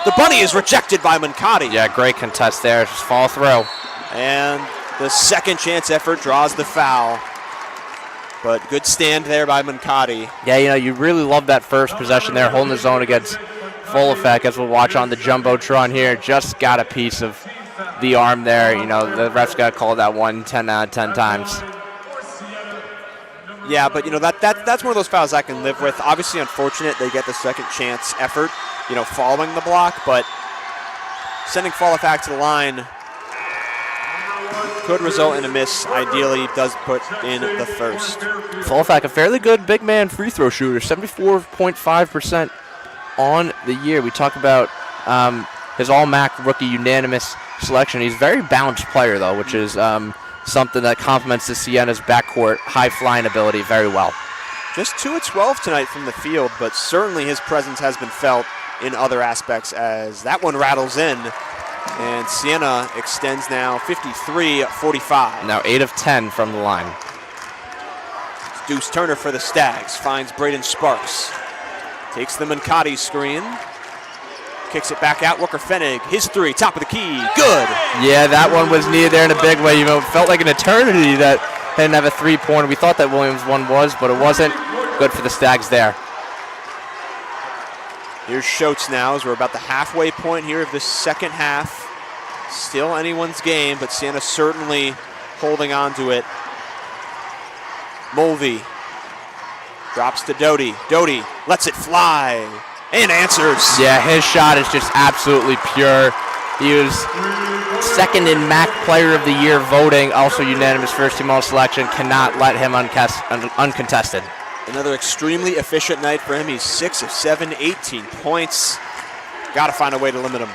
A: The bunny is rejected by Mancati.
B: Yeah, great contest there, just fall through.
A: And the second chance effort draws the foul. But good stand there by Mancati.
B: Yeah, you know, you really love that first possession there, holding the zone against Fulafak, as we'll watch on the Jumbotron here. Just got a piece of the arm there. You know, the ref's got to call that one 10 out of 10 times.
A: Yeah, but, you know, that's one of those fouls I can live with. Obviously unfortunate they get the second chance effort, you know, following the block, but sending Fallafak to the line could result in a miss. Ideally, does put in the first.
B: Fallafak, a fairly good big man free throw shooter, 74.5% on the year. We talk about his all-MAAC rookie unanimous selection. He's a very balanced player, though, which is something that complements the Siena's backcourt high-flying ability very well.
A: Just 2 of 12 tonight from the field, but certainly his presence has been felt in other aspects as that one rattles in. And Siena extends now 53-45.
B: Now 8 of 10 from the line.
A: Deuce Turner for the Stags, finds Braden Sparks. Takes the Mancati screen. Kicks it back out, Walker Fenig, his three, top of the key, good.
B: Yeah, that one was needed there in a big way. You know, it felt like an eternity that they didn't have a three-pointer. We thought that Williams one was, but it wasn't. Good for the Stags there.
A: Here's Schultz now as we're about the halfway point here of the second half. Still anyone's game, but Siena certainly holding on to it. Mulvey drops to Doty. Doty lets it fly and answers.
B: Yeah, his shot is just absolutely pure. He was second in MAAC Player of the Year voting, also unanimous first-team all-selection. Cannot let him uncontested.
A: Another extremely efficient night for him. He's 6 of 7, 18 points. Got to find a way to limit him.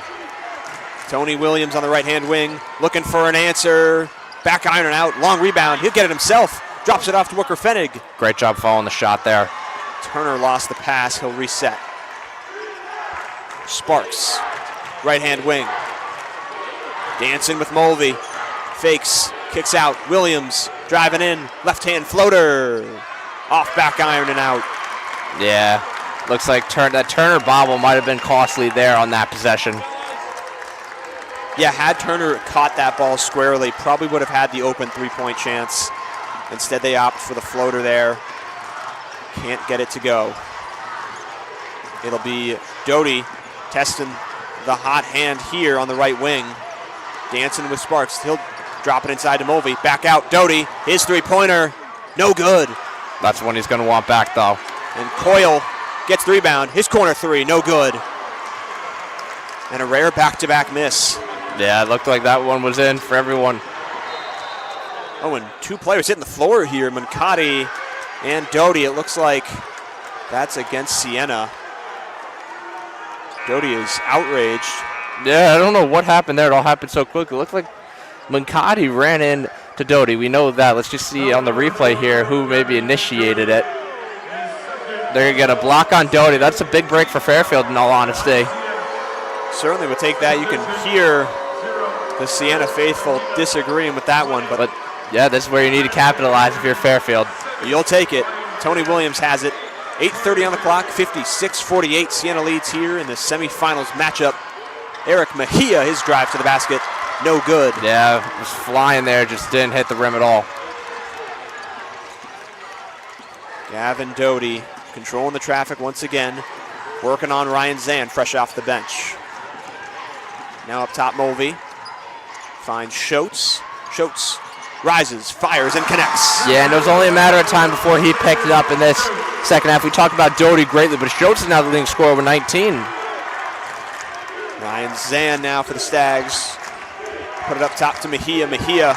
A: Tony Williams on the right-hand wing, looking for an answer. Back iron out, long rebound. He'll get it himself. Drops it off to Walker Fenig.
B: Great job following the shot there.
A: Turner lost the pass. He'll reset. Sparks, right-hand wing. Dancing with Mulvey. Fakes, kicks out. Williams driving in. Left-hand floater. Off back iron and out.
B: Yeah, looks like that Turner bobble might have been costly there on that possession.
A: Yeah, had Turner caught that ball squarely, probably would have had the open three-point chance. Instead, they opt for the floater there. Can't get it to go. It'll be Doty testing the hot hand here on the right wing. Dancing with Sparks. He'll drop it inside to Mulvey. Back out, Doty. His three-pointer, no good.
B: That's one he's going to want back, though.
A: And Coyle gets the rebound. His corner three, no good. And a rare back-to-back miss.
B: Yeah, it looked like that one was in for everyone.
A: Oh, and 2 players hitting the floor here, Mancati and Doty. It looks like that's against Siena. Doty is outraged.
B: Yeah, I don't know what happened there. It all happened so quickly. It looked like Mancati ran in to Doty. We know that. Let's just see on the replay here who maybe initiated it. They're going to get a block on Doty. That's a big break for Fairfield, in all honesty.
A: Certainly would take that. You can hear the Siena faithful disagreeing with that one. But
B: yeah, this is where you need to capitalize if you're Fairfield.
A: You'll take it. Tony Williams has it. 8:30 on the clock, 56-48. Siena leads here in the semifinals matchup. Eric Mejia, his drive to the basket, no good.
B: Yeah, was flying there, just didn't hit the rim at all.
A: Gavin Doty controlling the traffic once again, working on Ryan Zan, fresh off the bench. Now up top, Mulvey finds Schultz. Schultz rises, fires, and connects.
B: Yeah, and it was only a matter of time before he picked it up in this second half. We talked about Doty greatly, but Schultz is now the leading scorer with 19.
A: Ryan Zan now for the Stags. Put it up top to Mejia. Mejia.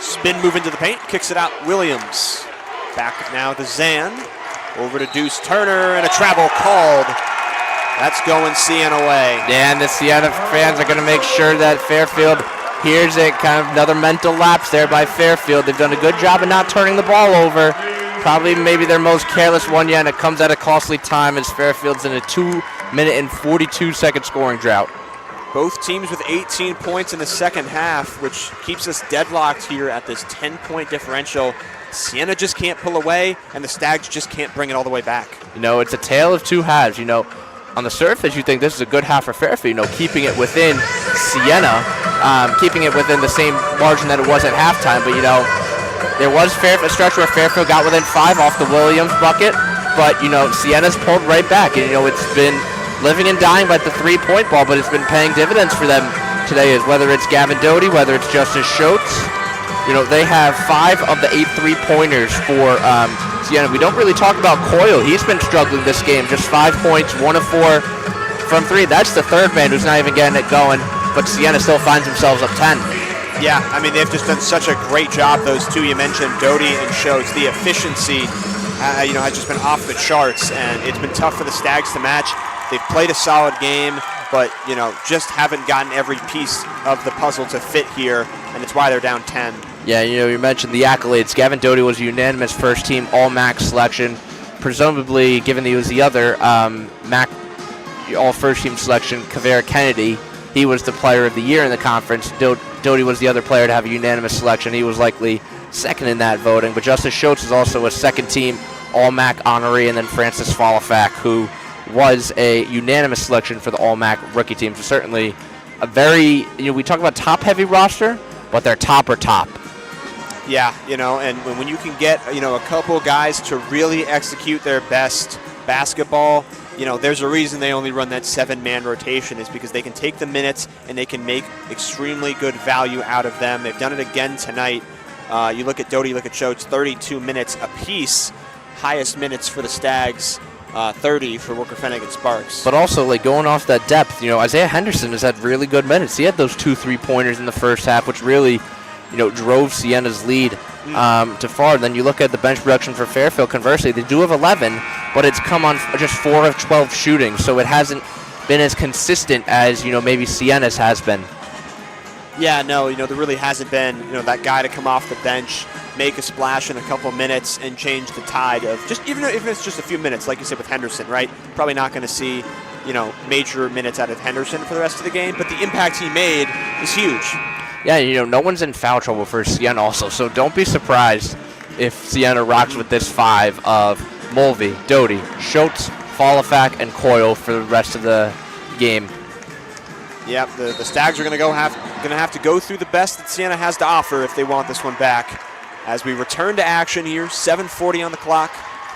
A: Spin move into the paint, kicks it out. Williams. Back now to Zan. Over to Deuce Turner, and a travel called. That's going Siena away.
B: Yeah, and the Siena fans are going to make sure that Fairfield hears it. Kind of another mental lapse there by Fairfield. They've done a good job of not turning the ball over. Probably maybe their most careless one yet, and it comes at a costly time as Fairfield's in a 2-minute and 42-second scoring drought.
A: Both teams with 18 points in the second half, which keeps us deadlocked here at this 10-point differential. Siena just can't pull away, and the Stags just can't bring it all the way back.
B: You know, it's a tale of two halves. You know, on the surface, you think this is a good half for Fairfield, you know, keeping it within Siena, keeping it within the same margin that it was at halftime. But, you know, there was a stretch where Fairfield got within 5 off the Williams bucket, but, you know, Siena's pulled right back. And, you know, it's been living and dying by the three-point ball, but it's been paying dividends for them today, is whether it's Gavin Doty, whether it's Justice Schultz. You know, they have 5 of the 8 three-pointers for Siena. We don't really talk about Coyle. He's been struggling this game. Just 5 points, 1 of 4 from 3. That's the third man who's not even getting it going, but Siena still finds themselves up 10.
A: Yeah, I mean, they've just done such a great job, those two you mentioned, Doty and Schultz. The efficiency, has just been off the charts, and it's been tough for the Stags to match. They've played a solid game, but, just haven't gotten every piece of the puzzle to fit here, and it's why they're down 10.
B: Yeah, you mentioned the accolades. Gavin Doty was a unanimous first-team All-MAAC selection, presumably, given that he was the other MAAC All-First-Team selection, Kavera Kennedy. He was the player of the year in the conference. Doty was the other player to have a unanimous selection. He was likely second in that voting. But Justice Schultz is also a second-team All-MAAC honoree, and then Francis Falafak, who was a unanimous selection for the All-MAAC rookie team. So certainly a very, we talk about top-heavy roster, but they're top.
A: Yeah, and when you can get, a couple guys to really execute their best basketball, there's a reason they only run that 7-man rotation, is because they can take the minutes and they can make extremely good value out of them. They've done it again tonight. You look at Doty, you look at Schultz, 32 minutes apiece. Highest minutes for the Stags, 30 for Walker Fennig and Sparks.
B: But also, going off that depth, Isaiah Henderson has had really good minutes. He had those 2 3-pointers in the first half, which really, drove Siena's lead to far. Then you look at the bench production for Fairfield. Conversely, they do have 11, but it's come on just 4 of 12 shooting, so it hasn't been as consistent as, maybe Siena's has been.
A: Yeah, no, there really hasn't been, that guy to come off the bench, make a splash in a couple minutes, and change the tide of just, even if it's just a few minutes, like you said with Henderson, right? Probably not going to see, major minutes out of Henderson for the rest of the game, but the impact he made is huge.
B: Yeah, no one's in foul trouble for Siena also, so don't be surprised if Siena rocks with this 5 of Mulvey, Doty, Schultz, Falafak, and Coyle for the rest of the game.
A: Yep, the Stags are going to have to go through the best that Siena has to offer if they want this one back. As we return to action here, 7:40 on the clock,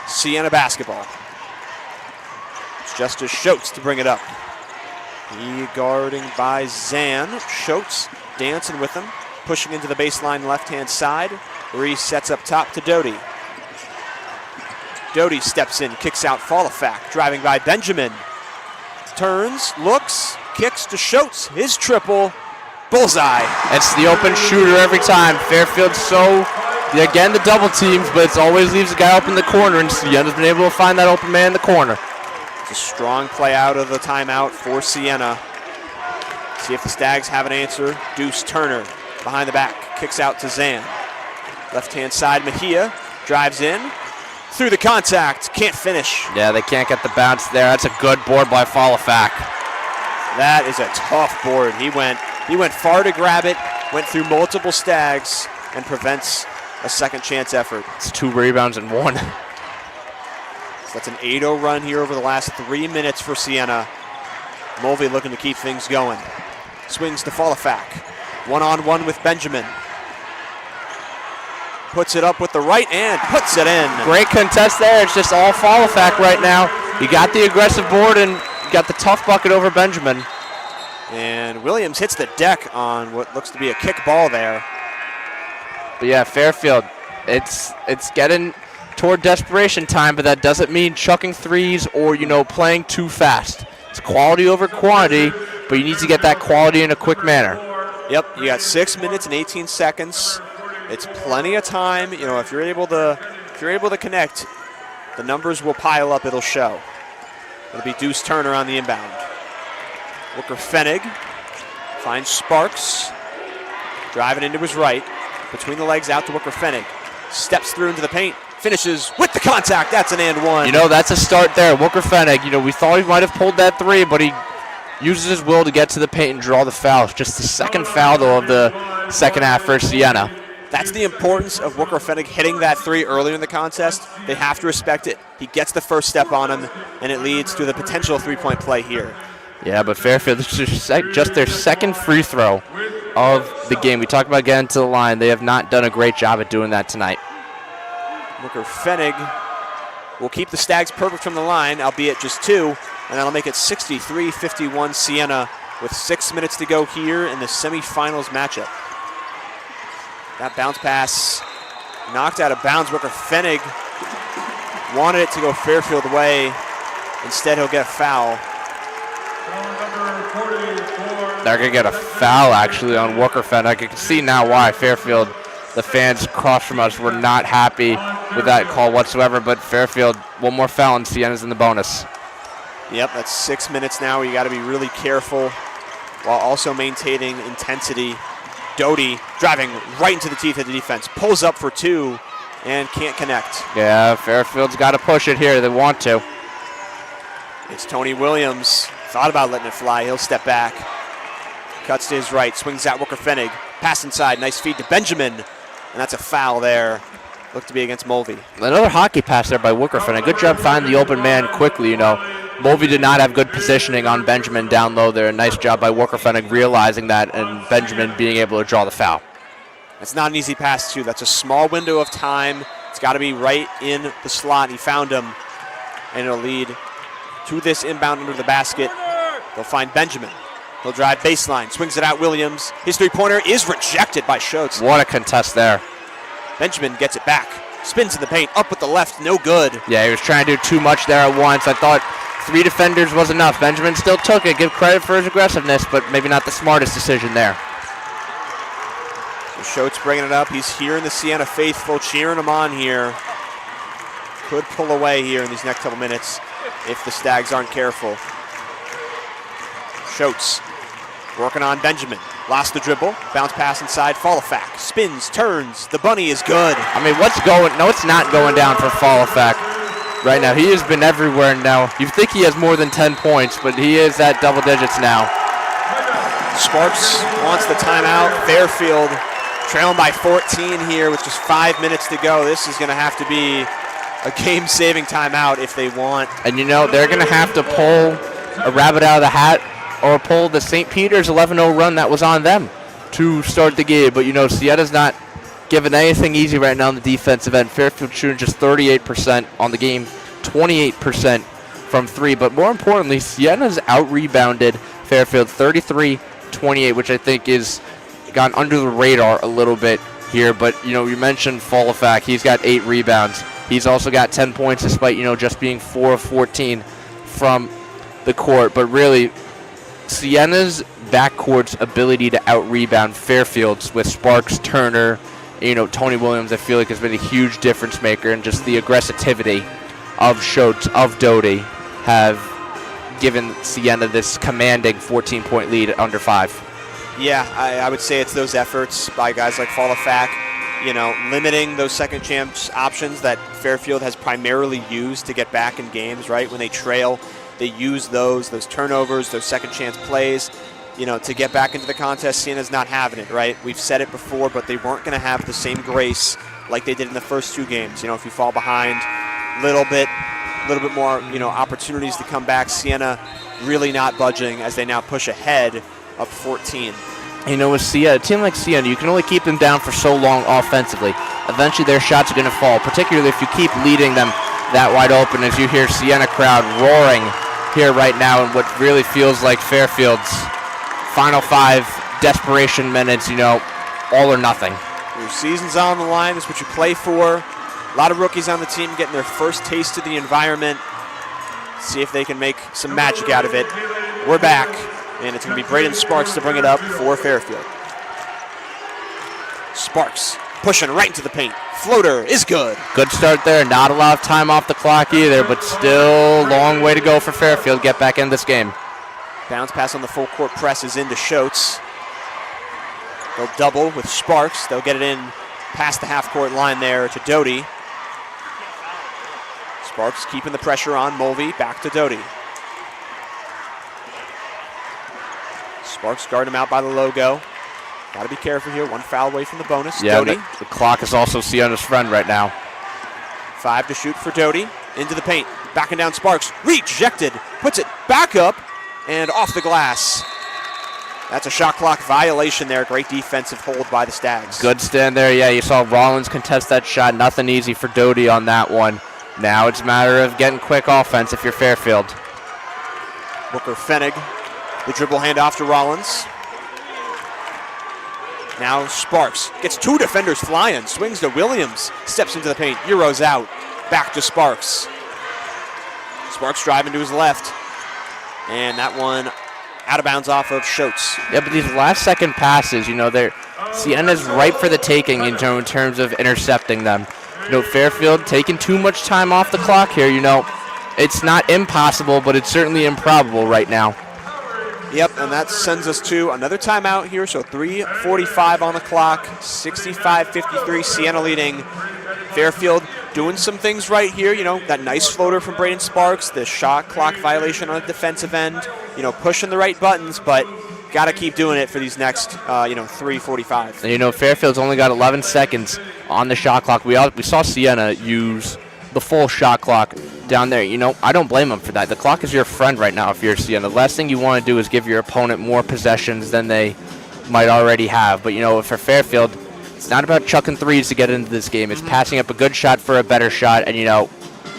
A: Siena basketball. It's Justice Schultz to bring it up. He guarding by Zan. Schultz dancing with him, pushing into the baseline left-hand side, where he sets up top to Doty. Doty steps in, kicks out Falafak, driving by Benjamin. Turns, looks, kicks to Schultz, his triple, bullseye.
B: It's the open shooter every time. Fairfield again, the double teams, but it always leaves a guy open in the corner, and Siena's been able to find that open man in the corner.
A: It's a strong play out of the timeout for Siena. See if the Stags have an answer. Deuce Turner behind the back, kicks out to Zan. Left-hand side, Mejia drives in. Through the contact, can't finish.
B: Yeah, they can't get the bounce there. That's a good board by Falafak.
A: That is a tough board. He went far to grab it, went through multiple Stags, and prevents a second chance effort.
B: It's 2 rebounds and 1.
A: So that's an 8-0 run here over the last 3 minutes for Siena. Mulvey looking to keep things going. Swings to Falafak. One-on-one with Benjamin. Puts it up with the right and puts it in.
B: Great contest there. It's just all Falafak right now. He got the aggressive board and got the tough bucket over Benjamin.
A: And Williams hits the deck on what looks to be a kick ball there.
B: But yeah, Fairfield, it's getting toward desperation time, but that doesn't mean chucking threes or, playing too fast. It's quality over quantity, but you need to get that quality in a quick manner.
A: Yep, you got 6 minutes and 18 seconds. It's plenty of time. If you're able to connect, the numbers will pile up. It'll show. It'll be Deuce Turner on the inbound. Walker Fennig finds Sparks, driving into his right, between the legs out to Walker Fennig. Steps through into the paint, finishes with the contact. That's an and one.
B: That's a start there. Walker Fennig, we thought he might have pulled that 3, but he uses his will to get to the paint and draw the foul. Just the second foul, though, of the second half for Siena.
A: That's the importance of Walker Fennig hitting that 3 earlier in the contest. They have to respect it. He gets the first step on him, and it leads to the potential 3-point play here.
B: Yeah, but Fairfield, this is just their second free throw of the game. We talked about getting to the line. They have not done a great job at doing that tonight.
A: Walker Fennig will keep the Stags perfect from the line, albeit just 2. and that'll make it 63-51 Siena with 6 minutes to go here in the semifinals matchup. That bounce pass knocked out of bounds. Rooker Fenig wanted it to go Fairfield way. Instead, he'll get a foul.
B: They're going to get a foul, actually, on Walker Fenig. I can see now why Fairfield, the fans across from us, were not happy with that call whatsoever. But Fairfield, one more foul, and Siena's in the bonus.
A: Yep, that's 6 minutes now where you got to be really careful while also maintaining intensity. Doty driving right into the teeth of the defense, pulls up for two and can't connect.
B: Yeah, Fairfield's got to push it here. They want to.
A: It's Tony Williams. Thought about letting it fly. He'll step back. Cuts to his right, swings out Walker Fenig. Pass inside, nice feed to Benjamin. And that's a foul there. Looked to be against Mulvey.
B: Another hockey pass there by Walker Fenig. Good job finding the open man quickly, you know. Mulvey did not have good positioning on Benjamin down low there. Nice job by Walker Fenig realizing that and Benjamin being able to draw the foul.
A: That's not an easy pass, too. That's a small window of time. It's got to be right in the slot. He found him, and it'll lead to this inbound under the basket. They'll find Benjamin. He'll drive baseline, swings it out Williams. His three-pointer is rejected by Schultz.
B: What a contest there.
A: Benjamin gets it back, spins in the paint, up with the left, no good.
B: Yeah, he was trying to do too much there at once. I thought 3 defenders was enough. Benjamin still took it. Give credit for his aggressiveness, but maybe not the smartest decision there.
A: Schultz bringing it up. He's here in the Siena faithful, cheering him on here. Could pull away here in these next couple minutes if the Stags aren't careful. Schultz working on Benjamin. Lost the dribble. Bounce pass inside. Fallafak spins, turns. The bunny is good.
B: I mean, what's going? No, it's not going down for Fallafak right now. He has been everywhere now. You think he has more than 10 points, but he is at double digits now.
A: Sparks wants the timeout. Fairfield trailing by 14 here with just 5 minutes to go. This is going to have to be a game-saving timeout if they want.
B: And, you know, they're going to have to pull a rabbit out of the hat or pull the St. Peter's 11-0 run that was on them to start the game. But, you know, Siena's not giving anything easy right now on the defensive end. Fairfield shooting just 38% on the game, 28% from three. But more importantly, Siena's out-rebounded Fairfield 33-28, which I think is gone under the radar a little bit here. But, you know, you mentioned Fallafak. He's got 8 rebounds. He's also got 10 points despite, you know, just being 4 of 14 from the court. But really, Siena's backcourt's ability to out-rebound Fairfield's with Sparks, Turner, you know, Tony Williams, I feel like has been a huge difference maker, and just the aggressivity of Schultz, of Doty, have given Siena this commanding 14-point lead at under 5.
A: Yeah, I would say it's those efforts by guys like Fallafak, you know, limiting those second chance options that Fairfield has primarily used to get back in games, right? When they trail, they use those turnovers, those second chance plays, you know, to get back into the contest. Siena's not having it, right? We've said it before, but they weren't going to have the same grace like they did in the first 2 games. You know, if you fall behind a little bit more, you know, opportunities to come back. Siena really not budging as they now push ahead up 14.
B: You know, with Siena, a team like Siena, you can only keep them down for so long offensively. Eventually their shots are going to fall, particularly if you keep leading them that wide open, as you hear Siena crowd roaring here right now in what really feels like Fairfield's final 5 desperation minutes, you know, all or nothing.
A: Your season's on the line. That's what you play for. A lot of rookies on the team getting their first taste of the environment. See if they can make some magic out of it. We're back, and it's going to be Braden Sparks to bring it up for Fairfield. Sparks pushing right into the paint. Floater is good.
B: Good start there. Not a lot of time off the clock either, but still a long way to go for Fairfield. Get back in this game.
A: Bounce pass on the full court press is into Schultz. They'll double with Sparks. They'll get it in past the half-court line there to Doty. Sparks keeping the pressure on Mulvey. Back to Doty. Sparks guard him out by the logo. Got to be careful here. 1 foul away from the bonus.
B: Yeah,
A: Doty.
B: the clock is also Siena's friend right now.
A: 5 to shoot for Doty. Into the paint. Backing down Sparks. Rejected. Puts it back up and off the glass. That's a shot clock violation there. Great defensive hold by the Stags.
B: Good stand there. Yeah, you saw Rollins contest that shot. Nothing easy for Doty on that one. Now it's a matter of getting quick offense if you're Fairfield.
A: Booker Fenig, the dribble handoff to Rollins. Now Sparks gets 2 defenders flying, swings to Williams, steps into the paint, Euros out, back to Sparks. Sparks driving to his left, and that one out of bounds off of Schultz.
B: Yeah, but these last second passes, Siena's ripe for the taking in terms of intercepting them. Fairfield taking too much time off the clock here. It's not impossible, but it's certainly improbable right now.
A: Yep, and that sends us to another timeout here, so 3:45 on the clock, 65-53, Siena leading. Fairfield doing some things right here, that nice floater from Braden Sparks, the shot clock violation on the defensive end, pushing the right buttons, but got to keep doing it for these next, 3:45.
B: And Fairfield's only got 11 seconds on the shot clock. We saw Siena use the full shot clock down there. I don't blame them for that. The clock is your friend right now if you're Siena. The last thing you want to do is give your opponent more possessions than they might already have. But, for Fairfield, it's not about chucking threes to get into this game. It's passing up a good shot for a better shot and,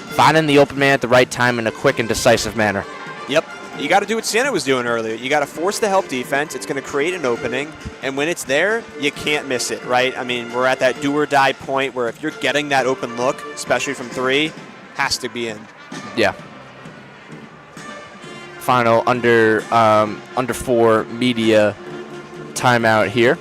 B: finding the open man at the right time in a quick and decisive manner.
A: Yep. You got to do what Siena was doing earlier. You got to force the help defense. It's going to create an opening, and when it's there, you can't miss it, right? I mean, we're at that do-or-die point where if you're getting that open look, especially from 3, has to be in.
B: Yeah. Final under 4 media timeout here.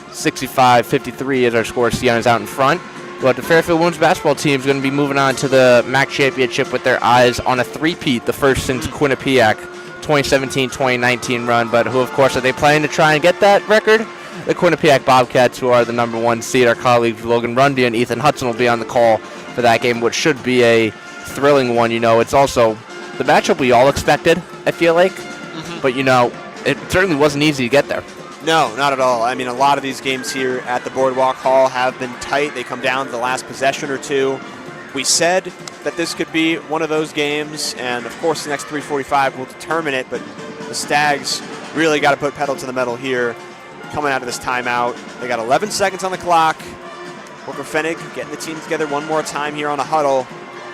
B: 65-53 is our score. Siena's out in front. But the Fairfield women's basketball team is going to be moving on to the MAAC championship with their eyes on a three-peat, the first since Quinnipiac 2017-2019 run. But who, of course, are they playing to try and get that record? The Quinnipiac Bobcats, who are the #1 seed. Our colleagues Logan Rundy and Ethan Hudson will be on the call for that game, which should be a thrilling one. It's also the matchup we all expected, I feel like. But, it certainly wasn't easy to get there.
A: No, not at all. I mean, a lot of these games here at the Boardwalk Hall have been tight. They come down to the last possession or two. We said that this could be one of those games, and of course the next 3:45 will determine it, but the Stags really got to put pedal to the metal here coming out of this timeout. They got 11 seconds on the clock. Booker Fenig getting the team together one more time here on a huddle.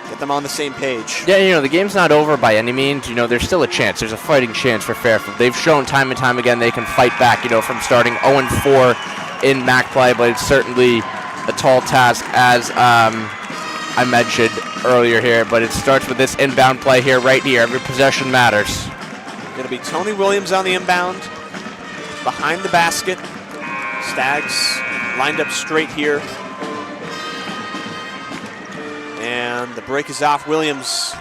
A: Get them on the same page.
B: Yeah, the game's not over by any means. There's still a chance. There's a fighting chance for Fairfield. They've shown time and time again they can fight back, from starting 0-4 in MAAC play, but it's certainly a tall task, as I mentioned earlier here. But it starts with this inbound play here, right here. Every possession matters.
A: It'll be Tony Williams on the inbound, behind the basket. Stags lined up straight here. And the break is off. Williams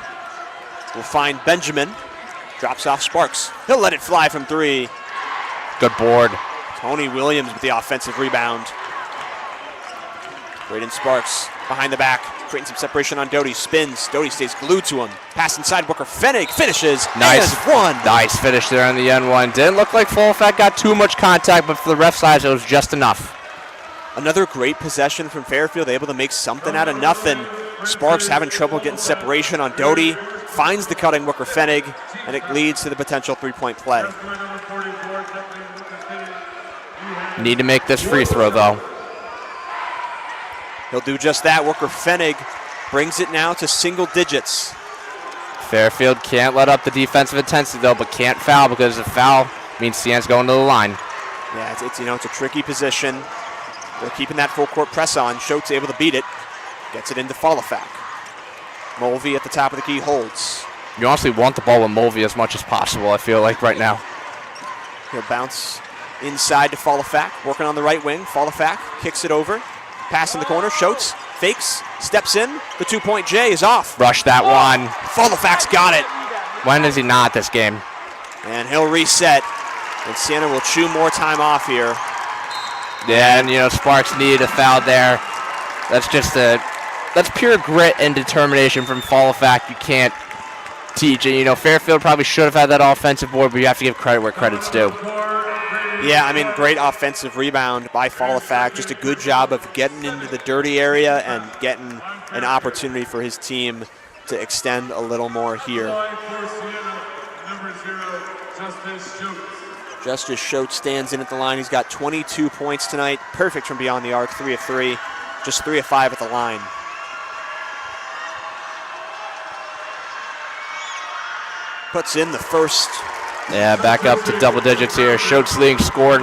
A: will find Benjamin. Drops off Sparks. He'll let it fly from 3.
B: Good board.
A: Tony Williams with the offensive rebound. Braden Sparks behind the back, creating some separation on Doty. Spins. Doty stays glued to him. Pass inside. Booker Fenig finishes.
B: Nice.
A: And 1.
B: Nice finish there on the N1. Didn't look like Full-Effect got too much contact, but for the ref's eyes, it was just enough.
A: Another great possession from Fairfield, able to make something out of nothing. Sparks having trouble getting separation on Doty. Finds the cutting Booker Fenig, and it leads to the potential three-point play.
B: Need to make this free throw, though.
A: He'll do just that. Booker Fenig brings it now to single digits.
B: Fairfield can't let up the defensive intensity, though, but can't foul, because a foul means Siena's going to the line.
A: Yeah, it's a tricky position. They're keeping that full court press on. Schultz able to beat it. Gets it into Full-Effect. Mulvey at the top of the key holds.
B: You honestly want the ball with Mulvey as much as possible, I feel like, right now.
A: He'll bounce inside to Full-Effect. Working on the right wing. Full-Effect kicks it over. Pass in the corner. Schultz fakes. Steps in. The two-point J is off.
B: Rush that one.
A: Full-Effect's got it.
B: When is he not this game?
A: And he'll reset. And Siena will chew more time off here.
B: Yeah, and Sparks needed a foul there. That's pure grit and determination from Full-Effect. You can't teach it. Fairfield probably should have had that offensive board, but you have to give credit where credit's due.
A: Yeah, great offensive rebound by Full-Effect. Just a good job of getting into the dirty area and getting an opportunity for his team to extend a little more here. Justice Schultz stands in at the line. He's got 22 points tonight. Perfect from beyond the arc, 3 of 3. Just 3 of 5 at the line. puts in the first.
B: Yeah, back up to double digits here. Schultz leading scored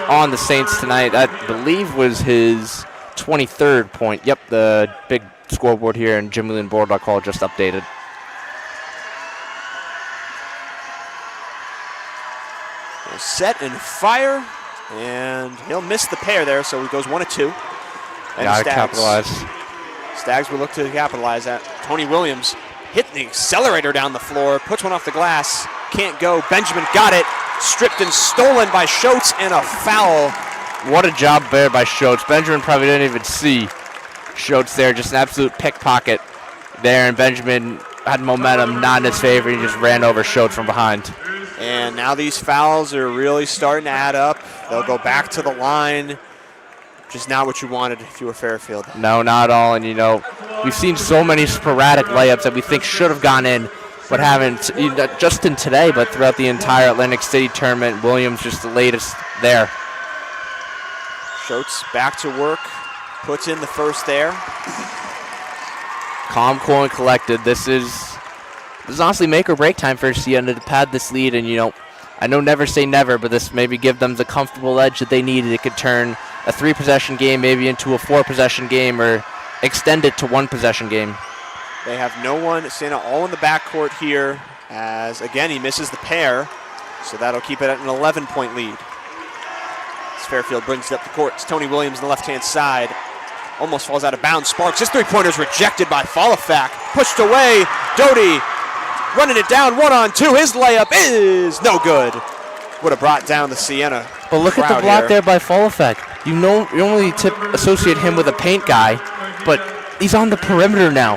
B: on the Saints tonight. I believe was his 23rd point. Yep, the big scoreboard here and Jim Whelan Board.call just updated.
A: He'll set and fire, and he'll miss the pair there, so he goes 1 of 2. And
B: Gotta capitalize.
A: Stags will look to capitalize that. Tony Williams hitting the accelerator down the floor, puts one off the glass, can't go. Benjamin got it, stripped and stolen by Schultz, and a foul.
B: What a job there by Schultz. Benjamin probably didn't even see Schultz there, just an absolute pickpocket there, and Benjamin had momentum not in his favor. He just ran over Schultz from behind.
A: And now these fouls are really starting to add up. They'll go back to the line. Just not what you wanted if you were Fairfield.
B: No, not at all. And, you know, we've seen so many sporadic layups that we think should have gone in, but haven't, not just in today, but throughout the entire Atlantic City tournament. Williams just the latest there.
A: Schultz back to work, puts in the first there.
B: Calm, cool, and collected. This is honestly make or break time for Siena to pad this lead. And, you know, I know never say never, but this maybe give them the comfortable edge that they needed. It could turn a 3-possession game maybe into a 4-possession game or extend it to 1-possession game.
A: They have no one. Siena all in the backcourt here as, again, he misses the pair. So that'll keep it at an 11-point lead. As Fairfield brings it up the court. It's Tony Williams on the left-hand side. Almost falls out of bounds. Sparks. His three-pointer's rejected by Falafak. Pushed away. Doty running it down 1-on-2. His layup is no good. Would have brought down the Siena.
B: But look at the block there by Falafak. You know, you only associate him with a paint guy, but he's on the perimeter now.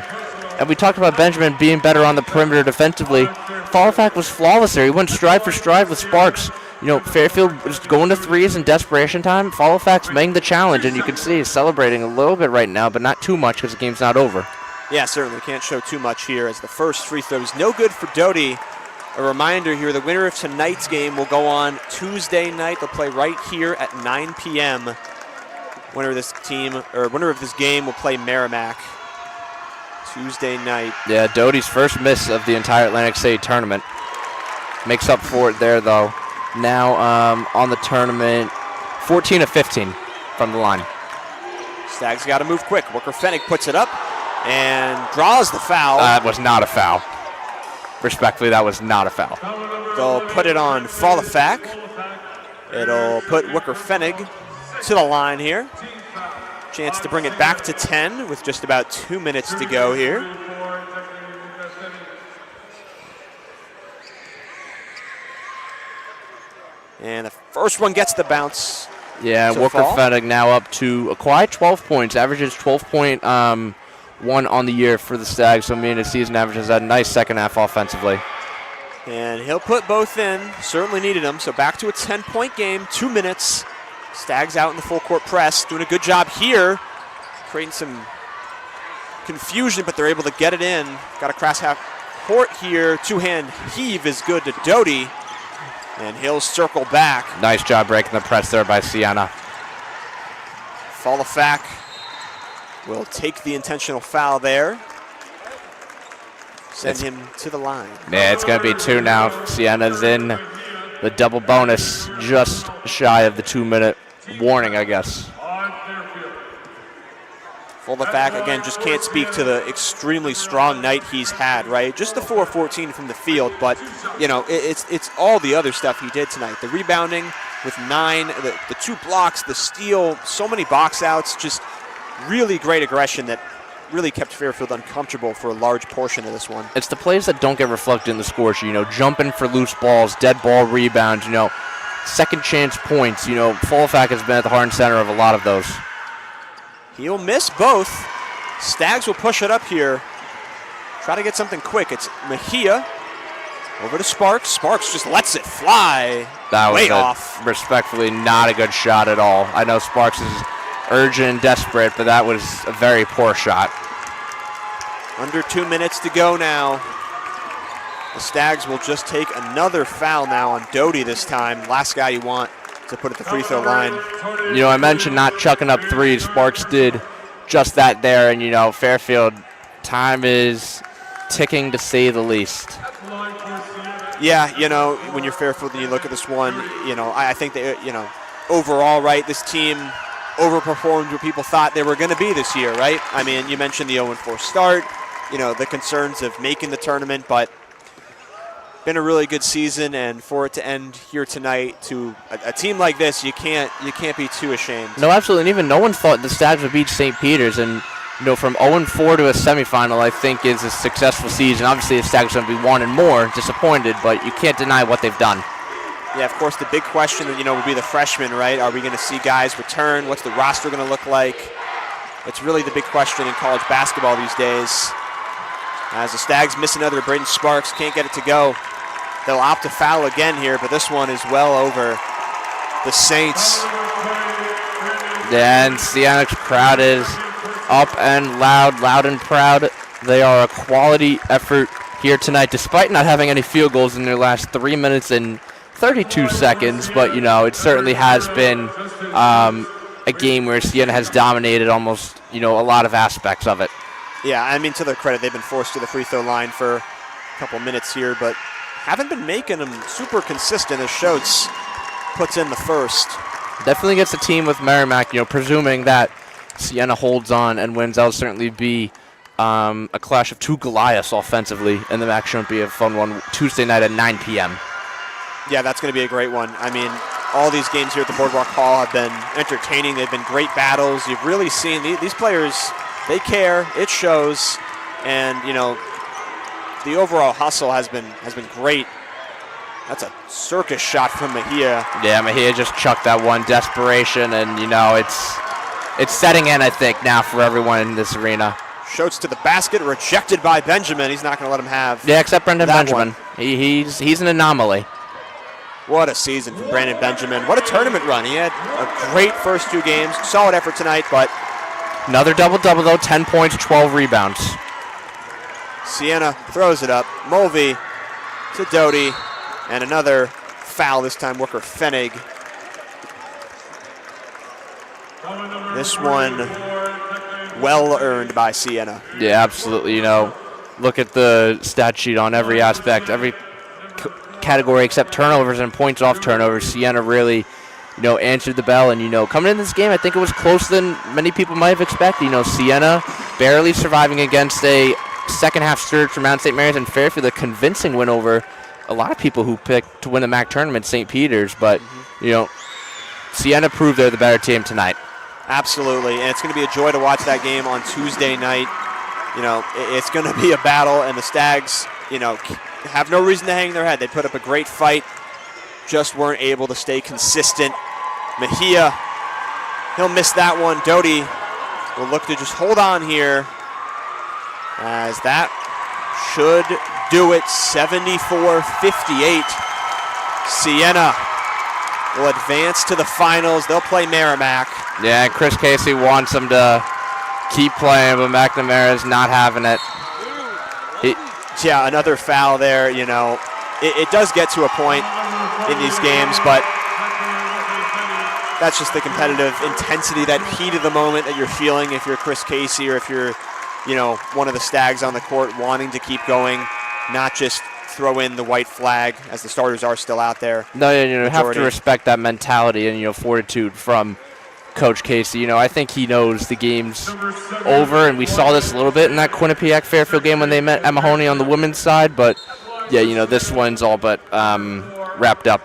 B: And we talked about Benjamin being better on the perimeter defensively. Falafak was flawless there. He went stride for stride with Sparks. You know, Fairfield was going to threes in desperation time. Falafak's making the challenge, and you can see he's celebrating a little bit right now, but not too much because the game's not over.
A: Yeah, certainly can't show too much here as the first free throw is no good for Doty. A reminder here, the winner of tonight's game will go on Tuesday night. They'll play right here at 9 p.m. Winner of this game will play MAAC Tuesday night.
B: Yeah, Doty's first miss of the entire Atlantic City tournament. Makes up for it there, though. Now on the tournament, 14 of 15 from the line.
A: Stags got to move quick. Wooker Fennig puts it up and draws the foul.
B: That was not a foul. Respectfully, that was not a foul.
A: They'll put it on Falafak. It'll put Wooker Fennig to the line here. Chance to bring it back to 10 with just about 2 minutes to go here. And the first one gets the bounce.
B: Yeah, Wooker Fennig now up to a quiet 12 points. Averages 12.1 on the year for the Stags. So, I mean, his season averages had a nice second half offensively.
A: And he'll put both in. Certainly needed them. So back to a 10-point game, 2 minutes. Stags out in the full court press. Doing a good job here. Creating some confusion, but they're able to get it in. Got a cross half court here. Two-hand heave is good to Doty. And he'll circle back.
B: Nice job breaking the press there by Siena.
A: Falafak will take the intentional foul there. Send him to the line.
B: Yeah, it's going to be 2 now. Siena's in the double bonus, just shy of the 2-minute warning, I guess.
A: Falafak, again, just can't speak to the extremely strong night he's had, right? Just the 4-14 from the field, but, you know, it's all the other stuff he did tonight. The rebounding with 9, the 2 blocks, the steal, so many box outs, just really great aggression that really kept Fairfield uncomfortable for a large portion of this one.
B: It's the plays that don't get reflected in the score sheet, you know, jumping for loose balls, dead ball rebounds, you know, second chance points. You know, Falafak has been at the heart and center of a lot of those.
A: He'll miss both. Stags will push it up here. Try to get something quick. It's Mejia over to Sparks. Sparks just lets it fly.
B: That was
A: way off.
B: Respectfully, not a good shot at all. I know Sparks is urgent and desperate, but that was a very poor shot.
A: Under 2 minutes to go now. The Stags will just take another foul now on Doty this time. Last guy you want to put at the free throw line.
B: You know, I mentioned not chucking up threes. Sparks did just that there, and, you know, Fairfield, time is ticking to say the least.
A: Yeah, you know, when you're Fairfield and you look at this one, you know, I think that, you know, overall, right, this team overperformed what people thought they were going to be this year, right? I mean, you mentioned the 0-4 start, you know, the concerns of making the tournament, but been a really good season, and for it to end here tonight to a team like this, you can't be too ashamed.
B: No, absolutely. And even no one thought the Stags would beat St. Peter's, and you know, from 0-4 to a semifinal, I think is a successful season. Obviously, the Stags are going to be wanting more, disappointed, but you can't deny what they've done.
A: Yeah, of course, the big question, you know, will be the freshmen, right? Are we going to see guys return? What's the roster going to look like? It's really the big question in college basketball these days. As the Stags miss another, Braden Sparks can't get it to go. They'll opt to foul again here, but this one is well over the Saints.
B: Yeah, and Siena's crowd is up and loud and proud. They are a quality effort here tonight, despite not having any field goals in their last 3 minutes and 32 seconds. But, you know, it certainly has been a game where Siena has dominated almost, you know, a lot of aspects of it.
A: Yeah, I mean, to their credit, they've been forced to the free throw line for a couple minutes here, but haven't been making them super consistent as Schultz puts in the first.
B: Definitely gets a team with MAAC, you know, presuming that Siena holds on and wins. That'll certainly be a clash of two Goliaths offensively, and the MAAC shouldn't be a fun one Tuesday night at 9 p.m.
A: Yeah, that's going to be a great one. I mean, all these games here at the Boardwalk Hall have been entertaining. They've been great battles. You've really seen these players, they care, it shows, and, you know, the overall hustle has been great. That's a circus shot from Mejia.
B: Yeah, Mejia just chucked that one. Desperation, and, you know, it's setting in, I think, now for everyone in this arena.
A: Schultz to the basket, rejected by Benjamin. He's not going to let him have.
B: Yeah, except Brendan Benjamin. He's an anomaly.
A: What a season for Brandon Benjamin. What a tournament run. He had a great first two games. Solid effort tonight, but
B: another double-double, though. 10 points, 12 rebounds.
A: Siena throws it up. Mulvey to Doty. And another foul, this time Worker Fenig. This one well earned by Siena.
B: Yeah, absolutely. You know, look at the stat sheet on every aspect, every category except turnovers and points off turnovers. Siena really, you know, answered the bell. And, you know, coming in this game, I think it was closer than many people might have expected. You know, Siena barely surviving against a second half surge from Mount St. Mary's and Fairfield, a convincing win over a lot of people who picked to win the MAAC tournament, St. Peter's. But, you know, Siena proved they're the better team tonight.
A: Absolutely, and it's going to be a joy to watch that game on Tuesday night. You know, it's going to be a battle, and the Stags, you know, have no reason to hang their head. They put up a great fight, just weren't able to stay consistent. Mejia, he'll miss that one. Doty will look to just hold on here, as that should do it. 74-58. Siena will advance to the finals. They'll play MAAC.
B: Yeah, Chris Casey wants them to keep playing, but McNamara is not having it.
A: Yeah, another foul there. You know, it does get to a point in these games, but that's just the competitive intensity, that heat of the moment that you're feeling if you're Chris Casey or if you're, you know, one of the Stags on the court wanting to keep going, not just throw in the white flag as the starters are still out there.
B: No, you know, have to respect that mentality and, you know, fortitude from Coach Casey. You know, I think he knows the game's over, and we saw this a little bit in that Quinnipiac-Fairfield game when they met at Mahoney on the women's side, but, yeah, you know, this one's all but wrapped up.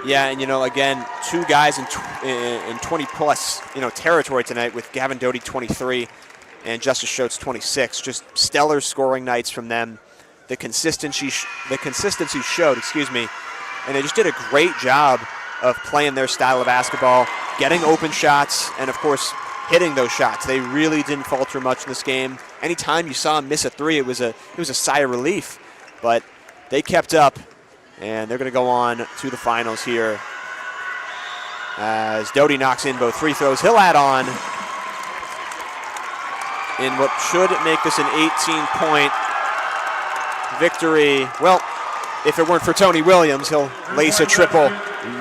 A: Yeah, and, you know, again, two guys in 20-plus, you know, territory tonight with Gavin Doty 23 and Justice Schultz 26. Just stellar scoring nights from them. The consistency showed, and they just did a great job of playing their style of basketball, getting open shots, and of course hitting those shots. They really didn't falter much in this game. Anytime you saw them miss a three, it was a sigh of relief. But they kept up, and they're going to go on to the finals here. As Doty knocks in both free throws, he'll add on in what should make this an 18-point victory. Well, if it weren't for Tony Williams, he'll lace a triple.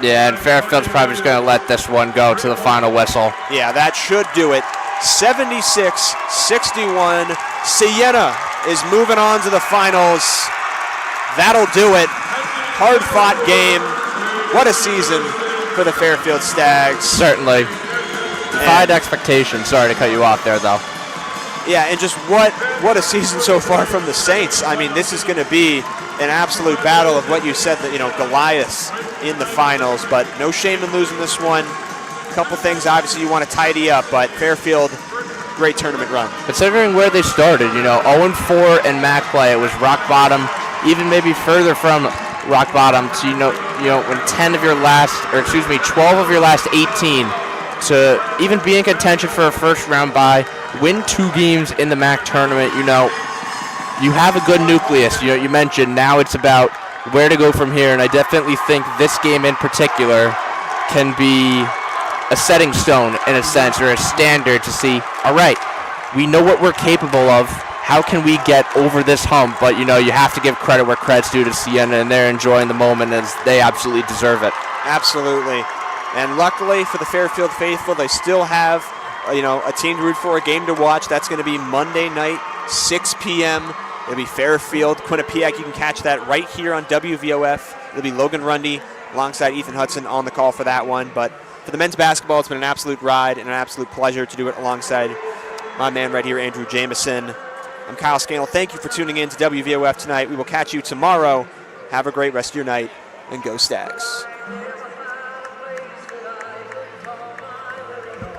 B: Yeah, and Fairfield's probably just going to let this one go to the final whistle.
A: Yeah, that should do it. 76-61, Siena is moving on to the finals. That'll do it. Hard-fought game. What a season for the Fairfield Stags.
B: Certainly. Defied expectations. Sorry to cut you off there, though.
A: Yeah, and just what a season so far from the Saints. I mean, this is going to be an absolute battle of what you said, that, you know, Goliaths in the finals, but no shame in losing this one. A couple things, obviously, you want to tidy up, but Fairfield, great tournament run.
B: Considering where they started, you know, 0-4 in MAAC play, it was rock bottom, even maybe further from rock bottom to, you know, when 12 of your last 18 to even be in contention for a first round bye, win 2 games in the MAAC tournament. You know, you have a good nucleus. You know, you mentioned now it's about where to go from here, and I definitely think this game in particular can be a setting stone in a sense, or a standard to see, all right, we know what we're capable of. How can we get over this hump? But, you know, you have to give credit where credit's due to Siena, and they're enjoying the moment as they absolutely deserve it.
A: Absolutely. And luckily for the Fairfield faithful, they still have, a team to root for, a game to watch. That's going to be Monday night, 6 p.m. It'll be Fairfield, Quinnipiac. You can catch that right here on WVOF. It'll be Logan Rundy alongside Ethan Hudson on the call for that one. But for the men's basketball, it's been an absolute ride and an absolute pleasure to do it alongside my man right here, Andrew Jameson. I'm Kyle Scannell. Thank you for tuning in to WVOF tonight. We will catch you tomorrow. Have a great rest of your night, and go Stags.